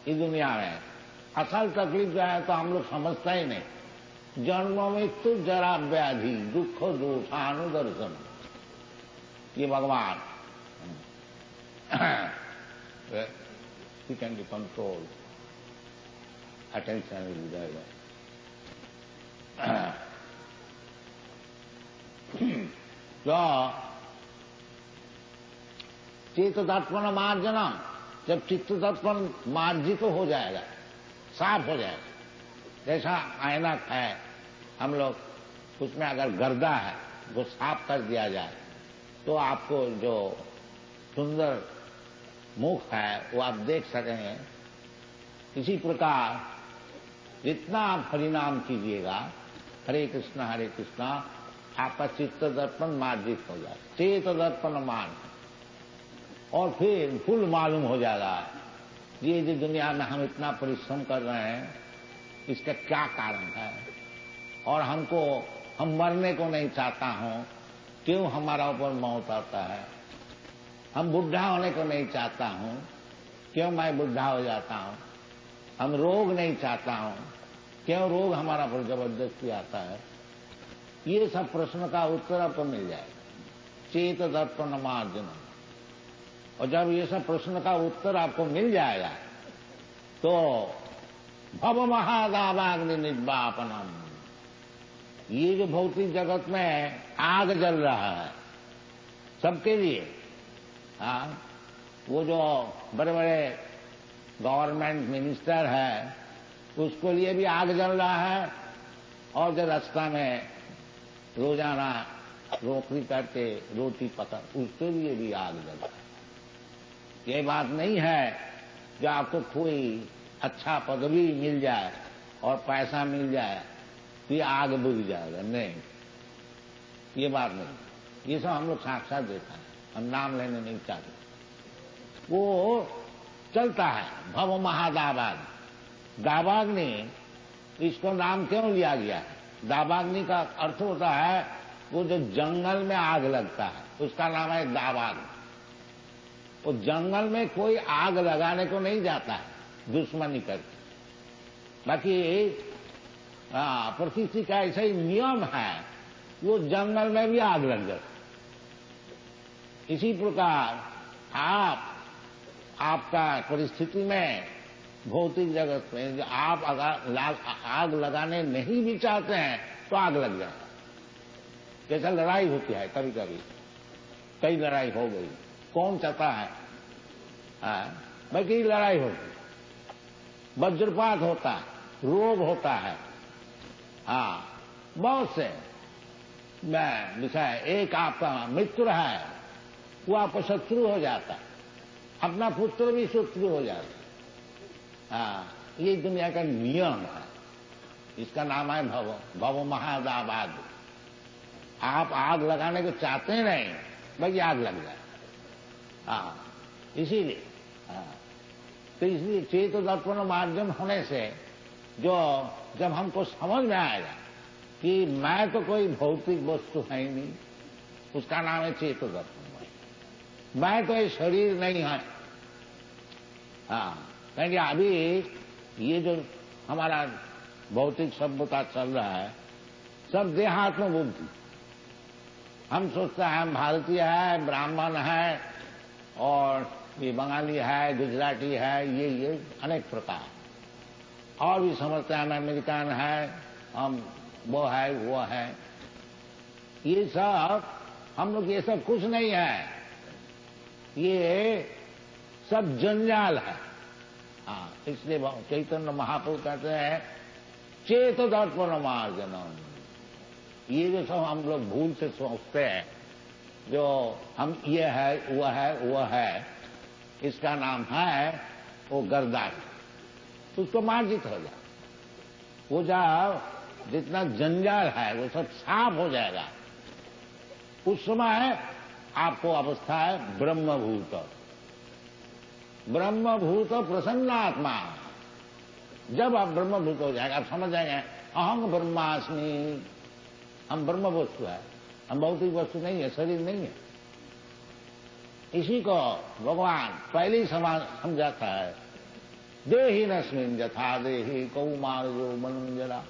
इस दुनिया में, असल तकलीफ जो है तो हम लोग समझता ही नहीं। जन्मों में तो जरा व्याधि दुख दोषानुदर्शन, ये भगवान he can be controlled, attention will be there। तो चित्त दर्पण मार्जनम, जब चित्त दर्पण मार्जित तो हो जाएगा, साफ हो जाएगा, जैसा ऐनक है हम लोग, उसमें अगर गर्दा है वो साफ कर दिया जाए तो आपको जो सुंदर मुख है वो आप देख सकेंगे। इसी प्रकार जितना आप हरिनाम कीजिएगा, हरे कृष्णा आपका चित्त दर्पण मार्जित हो जाए, चेत दर्पण मान, और फिर फुल मालूम हो जाएगा ये जो दुनिया में हम इतना परिश्रम कर रहे हैं इसका क्या कारण है, और हम मरने को नहीं चाहता हूं, क्यों हमारा ऊपर मौत आता है। हम बुढ़ा होने को नहीं चाहता हूं, क्यों मैं बुढ़ा हो जाता हूं। हम रोग नहीं चाहता हूं, क्यों रोग हमारा पर जबरदस्ती आता है। ये सब प्रश्न का उत्तर आपको मिल जाएगा, चेत दर्पण मार्जनम। और जब ये सब प्रश्न का उत्तर आपको मिल जाएगा तो भव महादावाग्नि निर्वापनम, ये जो भौतिक जगत में आग जल रहा है सबके लिए, वो जो बड़े बड़े गवर्नमेंट मिनिस्टर है उसके लिए भी आग जल रहा है, और जो रास्ता में रोजाना नौकरी करके रोटी पका उसके लिए भी आग जल रहा है। ये बात नहीं है जो आपको कोई अच्छा पदवी मिल जाए और पैसा मिल जाए तो ये आग बुझ जाएगा, नहीं, ये बात नहीं। ये सब हम लोग साक्षात देखा है, हम नाम लेने नहीं चाहते। वो चलता है भव महादावाग्नि। दावाग्नि, इसको नाम क्यों लिया गया है? दावाग्नि का अर्थ होता है वो जो जंगल में आग लगता है उसका नाम है दावाग्नि। वो जंगल में कोई आग लगाने को नहीं जाता है, दुश्मनी करके। बाकी प्रकृति का ऐसा ही नियम है, वो जंगल में भी आग लग जाती। इसी प्रकार आपका परिस्थिति में, भौतिक जगत में आप अगर आग लगाने नहीं भी चाहते हैं तो आग लग जाएगा। जैसा लड़ाई होती है कभी कभी, कई लड़ाई हो गई, कौन चाहता है बाकी लड़ाई होती, वज्रपात होता है, रोग होता है, बहुत से विषय। एक आपका मित्र है, वो आपको शत्रु हो जाता है, अपना पुत्र भी शत्रु हो जाता है। ये दुनिया का नियम है, इसका नाम है भव महादाबाद। आप आग लगाने को चाहते नहीं, भाई आग लग जाए। इसीलिए तो इसलिए चेत दर्पण माध्यम होने से जो जब हमको समझ में आएगा कि मैं तो कोई भौतिक वस्तु है ही नहीं, उसका नाम है चेत दर्पण। मैं तो ये शरीर नहीं है। कहेंगे अभी ये जो हमारा भौतिक सभ्यता चल रहा है, सब देहात्म बुद्धि। हम सोचते हैं हम भारतीय है, ब्राह्मण है, और ये बंगाली है, गुजराती है, ये अनेक प्रकार। और भी समझते हैं हम अमेरिकन है, हम वो है वो है। ये सब हम लोग, ये सब कुछ नहीं है, ये सब जंजाल है। इसलिए चैतन्य महाप्रभु कहते हैं चेत दर्पण मार्जनम। ये जो सब हम लोग भूल से सोचते हैं, जो हम ये है वो है, इसका नाम है वो गर्दान। उसको मार्जित हो जाए, वो जब जितना जंजाल है वो सब साफ हो जाएगा, उस समय आपको अवस्था है ब्रह्मभूत। ब्रह्मभूत प्रसन्नात्मा। जब आप ब्रह्मभूत हो जाएगा, आप समझ जाएंगे अहं ब्रह्मास्मि, हम ब्रह्म वस्तु है, हम भौतिक वस्तु नहीं है, शरीर नहीं है। इसी को भगवान पहले ही समझाता है, देहि नस्मिन् यथा देहि कौमारो मनंजला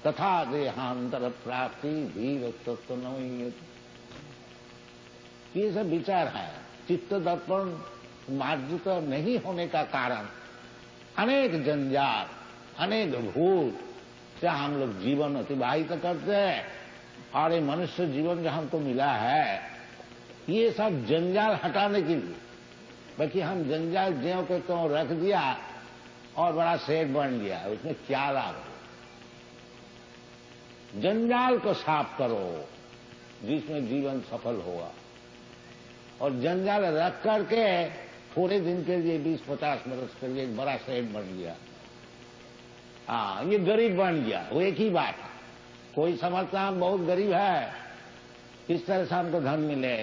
तथा देहांतर प्राप्ति धीर तत्व नमयति। ये सब विचार है। चित्त दर्पण मार्जित नहीं होने का कारण अनेक जंजाल, अनेक भूत से हम लोग जीवन अतिबाहित करते हैं। और ये मनुष्य जीवन जो हमको मिला है, ये सब जंजाल हटाने के लिए। बाकी हम जंजाल ज्यों के त्यों रख दिया और बड़ा सेठ बन गया, उसमें क्या लाभ है? जंजाल को साफ करो जिसमें जीवन सफल होगा। और जंजाल रख करके थोड़े दिन के लिए 20-50 वर्ष के लिए एक बड़ा सेठ बन गया, ये गरीब बन गया, वो एक ही बात है। कोई समझता हम बहुत गरीब है, इस तरह से हमको धन मिले,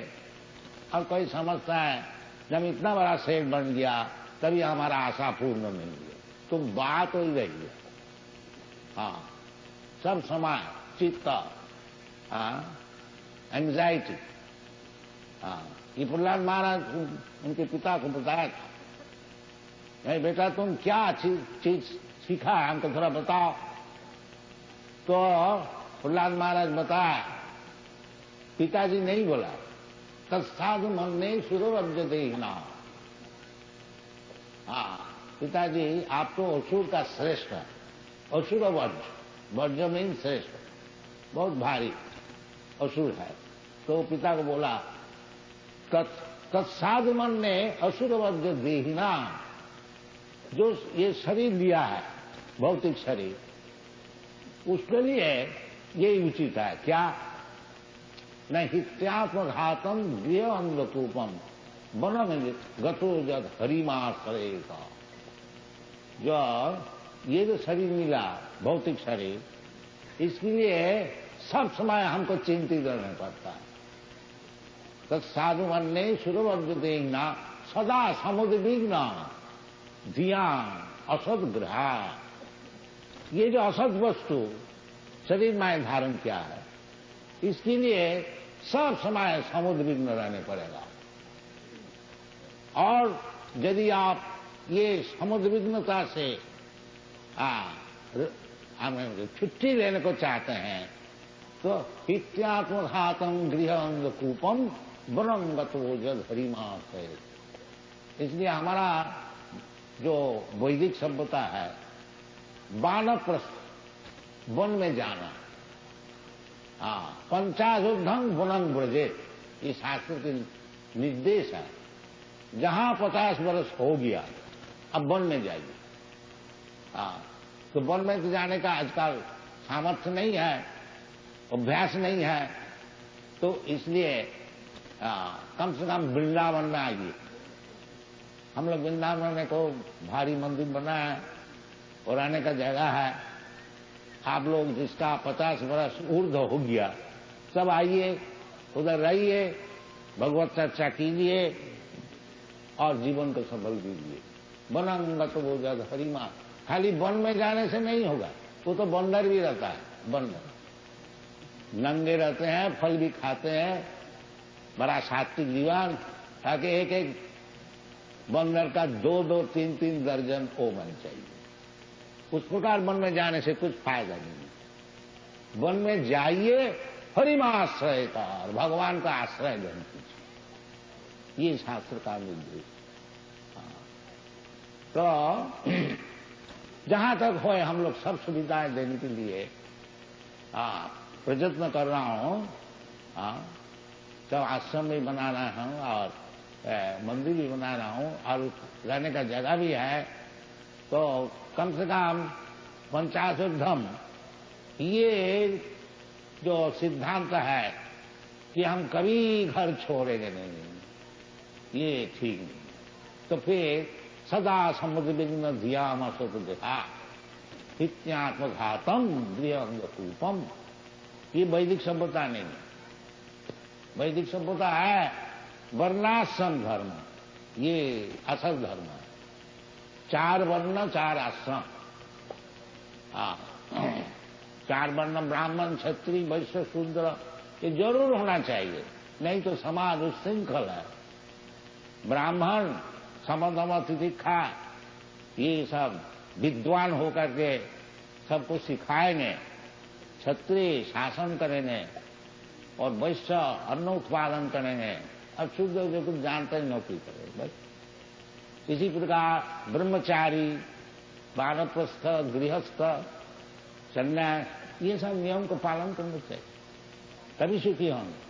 और कोई समझता है जब इतना बड़ा सेठ बन गया तभी हमारा आशा पूर्ण नहीं हुई। तो बात वही रही है। सब समय चित्त, एंजाइटी। ये प्रहलाद महाराज उनके पिता को बताया था, नहीं बेटा तुम क्या चीज सीखा है, हमको थोड़ा बताओ। तो प्रहलाद महाराज बताया, पिताजी नहीं बोला, तत्साधु मन ने सुरवज्य देखना। पिताजी आप तो असुर का श्रेष्ठ है, असुर वज्र मीन श्रेष्ठ, बहुत भारी असुर है। तो पिता को बोला, तत्साधु मन ने असुर वज्र देहिना, जो ये शरीर लिया है भौतिक शरीर, उसके लिए ये उचित है क्या? न हित्यात्मघातम गृह अंधकूपम बनम गतो जद हरिमाश्रय का। जो ये जो शरीर मिला भौतिक शरीर, इसके लिए सब समय हमको चिंतित रहना पड़ता है। तत्साधु मन ने सुरवज्र देखना सदा समुद्विग्न ध्यान असद ग्रहा। ये जो असद वस्तु शरीर में धारण किया है, इसके लिए सब समय समुद्विग्न रहने पड़ेगा। और यदि आप ये समुद्विग्नता से छुट्टी लेने को चाहते हैं तो हित्यात्मघातम गृह अंगकूपम वनंगतो जद हरिमास है। इसलिए हमारा जो वैदिक सभ्यता है, वानप्रस्थ वन में जाना, पंचाशुद्धं वनं व्रजेत, ये शास्त्र के निर्देश है। जहां 50 वर्ष हो गया अब वन में जाइए। तो वन में तो जाने का आजकल सामर्थ्य नहीं है, अभ्यास नहीं है, तो इसलिए कम से कम वृंदावन में आइए। हम लोग वृंदावन में को भारी मंदिर बना है और आने का जगह है। आप लोग जिसका 50 वर्ष ऊर्ध्व हो गया सब आइए, उधर रहिए, भगवत चर्चा कीजिए और जीवन को सफल कीजिए। वनंगत वो जद हरिमा, खाली वन में जाने से नहीं होगा, वो तो बंदर भी रहता है। बंदर नंगे रहते हैं, फल भी खाते हैं, बड़ा सात्विक जीवन, ताकि एक एक बंदर का 2-2, 3-3 दर्जन ओवन चाहिए। उस प्रकार वन में जाने से कुछ फायदा नहीं। वन में जाइए, हरिमाश्रय का, भगवान का आश्रय ग्रहण कीजिए, ये शास्त्र का निर्देश। तो जहां तक हो हम लोग सब सुविधाएं देने के लिए प्रयत्न कर रहा हूं। तो आश्रम भी बना रहा हूं और मंदिर भी बना रहा हूं और रहने का जगह भी है। तो कम से कम 50 ये जो सिद्धांत है कि हम कभी घर छोड़ेंगे नहीं, ये ठीक नहीं। तो फिर सदा समुद्र विघ्न धिया मसुत दिखा हित्यात्मघातम गृह अंगकूपम, ये वैदिक सभ्यता नहीं है। वैदिक सभ्यता है वर्णाश्रम धर्म, ये असल धर्म है। 4 वर्ण 4 आश्रम, 4 वर्ण ब्राह्मण क्षत्रिय वैश्य शूद्र, ये जरूर होना चाहिए, नहीं तो समाज उच्छृंखल है। ब्राह्मण समदम तितिक्षा, ये सब विद्वान होकर के सबको सिखाएंगे, क्षत्रिय शासन करेंगे और वैश्य अन्न उत्पादन करेंगे, अब शूद्र जो कुछ जानते हैं नौकरी करेंगे बस। इसी प्रकार ब्रह्मचारी, वानप्रस्थ, गृहस्थ, सन्यास, ये सब नियम को पालन करना चाहिए, तभी सुखी होंगे।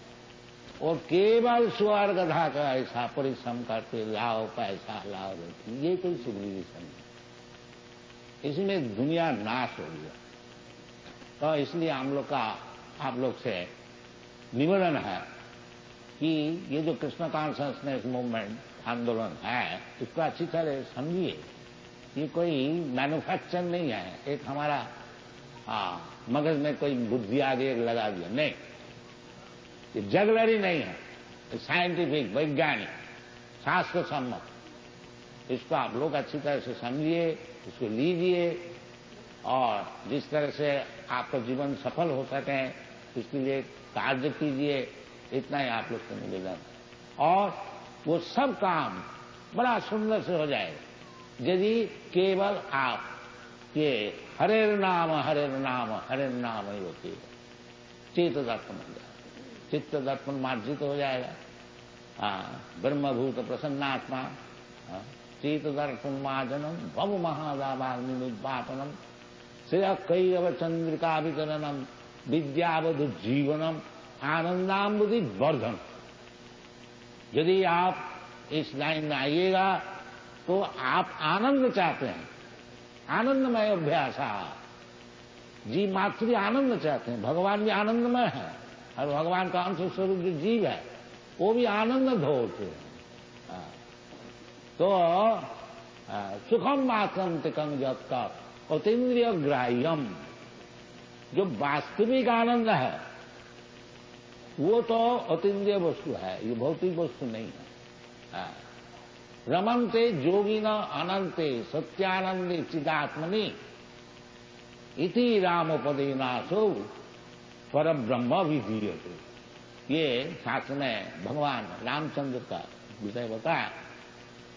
और केवल स्वर्ग गधा का ऐसा परिश्रम करते लाओ पैसा लाओ, ये कोई सिविलाइजेशन नहीं, इसमें दुनिया नाश हो गया। तो इसलिए हम लोग का आप लोग से निवेदन है कि ये जो कृष्ण कॉन्शसनेस मूवमेंट आंदोलन है, इसको अच्छी तरह समझिए। ये कोई मैन्युफैक्चर नहीं है, एक हमारा मगज में कोई बुद्धि आगे लगा दिया, नहीं, ये जगलरी नहीं है, साइंटिफिक वैज्ञानिक शास्त्र सम्मत। इसको आप लोग अच्छी तरह से समझिए, इसको लीजिए और जिस तरह से आपका जीवन सफल हो सके इसके लिए कार्य कीजिए, इतना ही आप लोग से निवेदन। और वो सब काम बड़ा सुंदर से हो जाएगा यदि केवल आप ये हरेर नाम ही होती है, चेत दर्पण हो जाएगा, चित्त दर्पण मार्जित हो जाएगा। ब्रह्मभूत प्रसन्नात्मा, चेत दर्पण मार्जनम भव महादावाग्निपातनम श्रेय कैरव चंद्रिका वितरणम विद्यावधु जीवनम आनंदाम्बुधि वर्धन। यदि आप इस लाइन में आइएगा तो आप आनंद चाहते हैं, आनंदमय अभ्यास, जीव मात्र आनंद चाहते हैं, भगवान भी आनंदमय है और भगवान का अंश स्वरूप जो जीव है वो भी आनंद ढोते हैं। तो सुखम मात्रम तिकम जब का अतीन्द्रिय ग्राह्यम, जो वास्तविक आनंद है वो तो अतीन्द्रिय वस्तु है, ये भौतिक वस्तु नहीं है। रमन्ते जोगिन अनंते सत्यानंदे चिदात्मनि इति रामोपदेनासो पर ब्रह्म विधीयते। ये शास्त्र में भगवान रामचंद्र का विषय बताया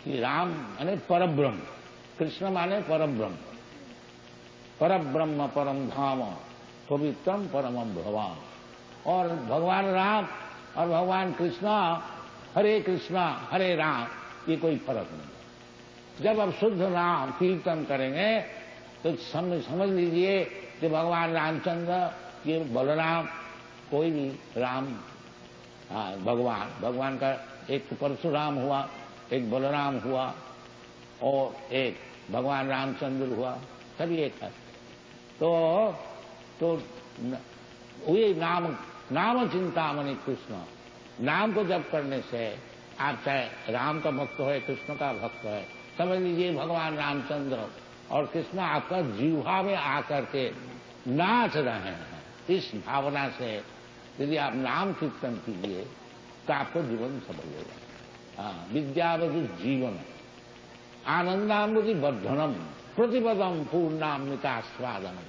कि राम माने परब्रह्म, कृष्ण माने परब्रह्म, परब्रह्म परम धाम पवित्रम परमम भगवान। और भगवान राम और भगवान कृष्णा, हरे कृष्णा हरे राम, ये कोई फर्क नहीं। जब आप शुद्ध नाम कीर्तन करेंगे तो समझ लीजिए कि भगवान रामचंद्र, ये बलराम, कोई भी राम, भगवान का एक परशुराम हुआ, एक बलराम हुआ और एक भगवान रामचंद्र हुआ, सभी एक है। तो वही नाम चिंतामणि कृष्ण, नाम को जप करने से आप चाहे राम का भक्त हो, कृष्ण का भक्त है, समझ लीजिए भगवान रामचंद्र और कृष्ण आपका जीवा में आकर के नाच रहे हैं। इस भावना से यदि आप नाम कीर्तन कीजिए तो आपको जीवन सफल होगा। विद्यावधि जीवन आनंदामृति वर्धनम प्रतिपदम पूर्णामृतास्वादनम,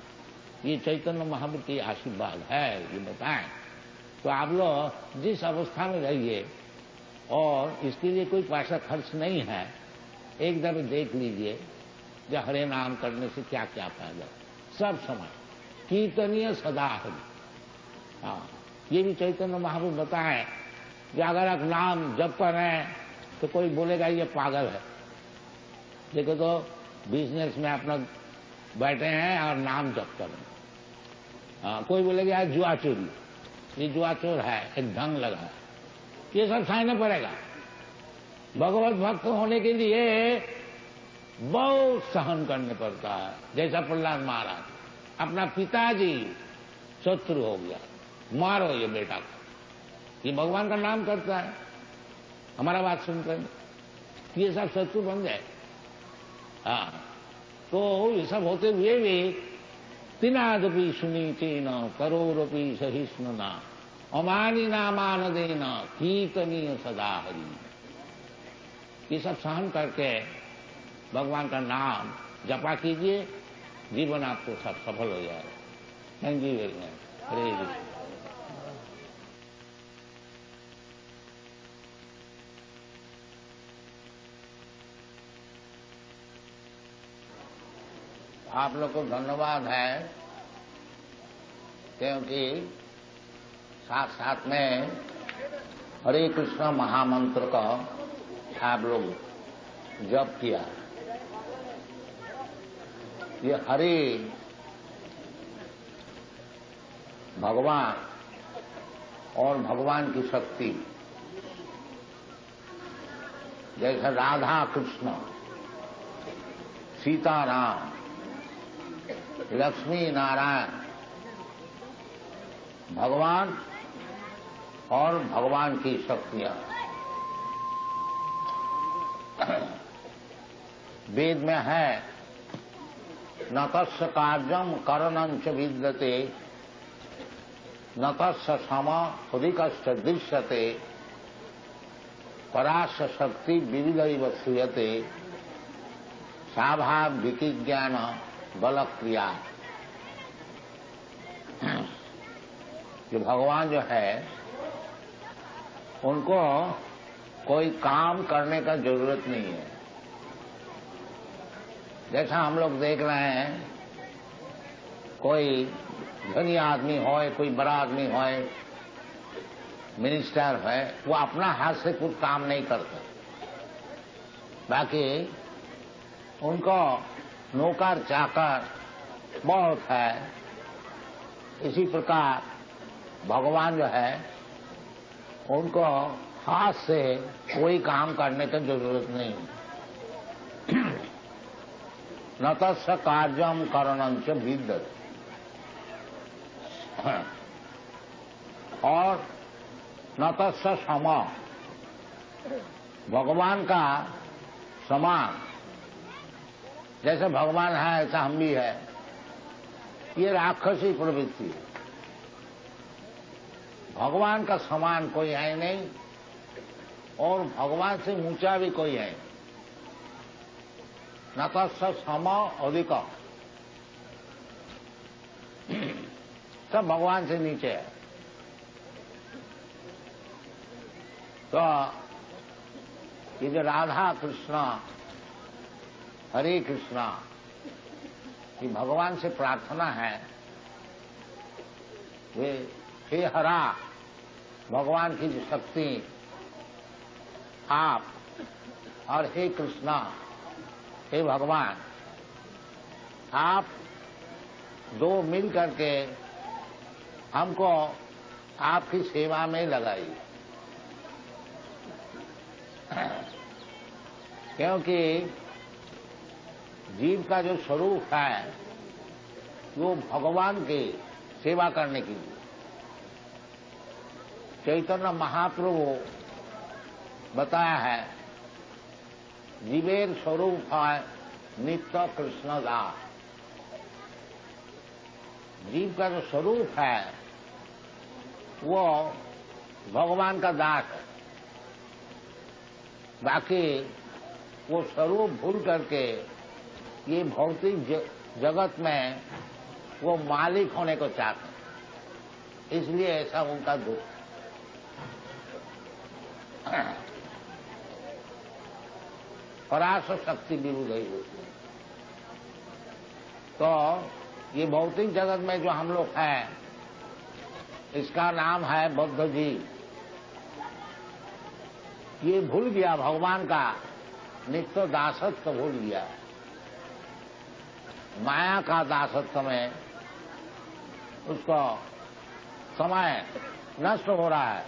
ये चैतन्य महाप्रभु की आशीर्वाद है, ये बताएं। तो आप लोग जिस अवस्था में रहिए, और इसके लिए कोई पैसा खर्च नहीं है, एक दफे देख लीजिए जो हरे नाम करने से क्या क्या फायदा। सब समय कीर्तनीय सदा हरि। ये भी चैतन्य महाप्रभु बताएं कि अगर आप नाम जप कर रहे हैं तो कोई बोलेगा ये पागल है। देखो तो बिजनेस में अपना बैठे हैं और नाम जप कर रहे हैं। कोई बोलेगा जुआ चोरी, ये जुआ चोर है, एक ढंग लगा है, ये सब सहना पड़ेगा। भगवत भक्त होने के लिए बहुत सहन करने पड़ता है। जैसा प्रहलाद महाराज, अपना पिताजी शत्रु हो गया, मारो ये बेटा को, ये भगवान का नाम करता है, हमारा बात सुनकर ये सब शत्रु बन जाए। तो ये सब होते हुए भी तिनादपि सुनीचेन करोरपि सहिष्णुना अमानी नामान देना कीर्तनीय सदा हरि। ये सब सहन करके भगवान का नाम जपा कीजिए, जीवन आपको सब सफल हो जाएगा। Thank you very much. हरे कृष्ण। आप लोग को धन्यवाद है, क्योंकि साथ साथ में हरे कृष्ण महामंत्र का आप लोग जप किया। ये हरे भगवान और भगवान की शक्ति, जैसे राधा कृष्ण, सीताराम, लक्ष्मी नारायण, भगवान और भगवान की शक्तियां। वेद में है न तस्य कार्यम करणं च विद्यते न तस्य सम अधिकश्च दृश्यते परास्य शक्ति विविधैव श्रूयते स्वाभाविकी ज्ञान बल क्रिया। जो भगवान जो है उनको कोई काम करने का जरूरत नहीं है। जैसा हम लोग देख रहे हैं, कोई धनी आदमी हो, कोई बड़ा आदमी हो, मिनिस्टर है, वो अपना हाथ से कुछ काम नहीं करता, बाकी उनको नौकर चाकर बहुत है। इसी प्रकार भगवान जो है उनको हाथ से कोई काम करने की जरूरत नहीं। न तस्य कार्यम करणं च विद्यते, और न तस्य सम, भगवान का समान, जैसे भगवान है ऐसा हम भी है, ये राक्षसी प्रवृत्ति है। भगवान का समान कोई है नहीं और भगवान से ऊंचा भी कोई है। न तस्य सम अधिक, सब भगवान से नीचे है। तो ये जो राधा कृष्णा हरे कृष्णा, ये भगवान से प्रार्थना है, वे हे हरा, भगवान की जो शक्ति आप, और हे कृष्णा, हे भगवान, आप दो मिल करके हमको आपकी सेवा में लगाइए। क्योंकि जीव का जो स्वरूप है वो भगवान की सेवा करने के लिए। चैतन्य महाप्रभु बताया है, जीवेर स्वरूप है नित्य कृष्ण दास। जीव का जो स्वरूप है वो भगवान का दास है। बाकी वो स्वरूप भूल करके ये भौतिक जगत में वो मालिक होने को चाहते, इसलिए ऐसा उनका दुख। पराशर शक्ति विरुद्ध ही होती। तो ये भौतिक जगत में जो हम लोग हैं, इसका नाम है बद्ध जीव। ये भूल गया भगवान का नित्य दासत्व, भूल गया माया का दासत्व में उसको समय नष्ट हो रहा है।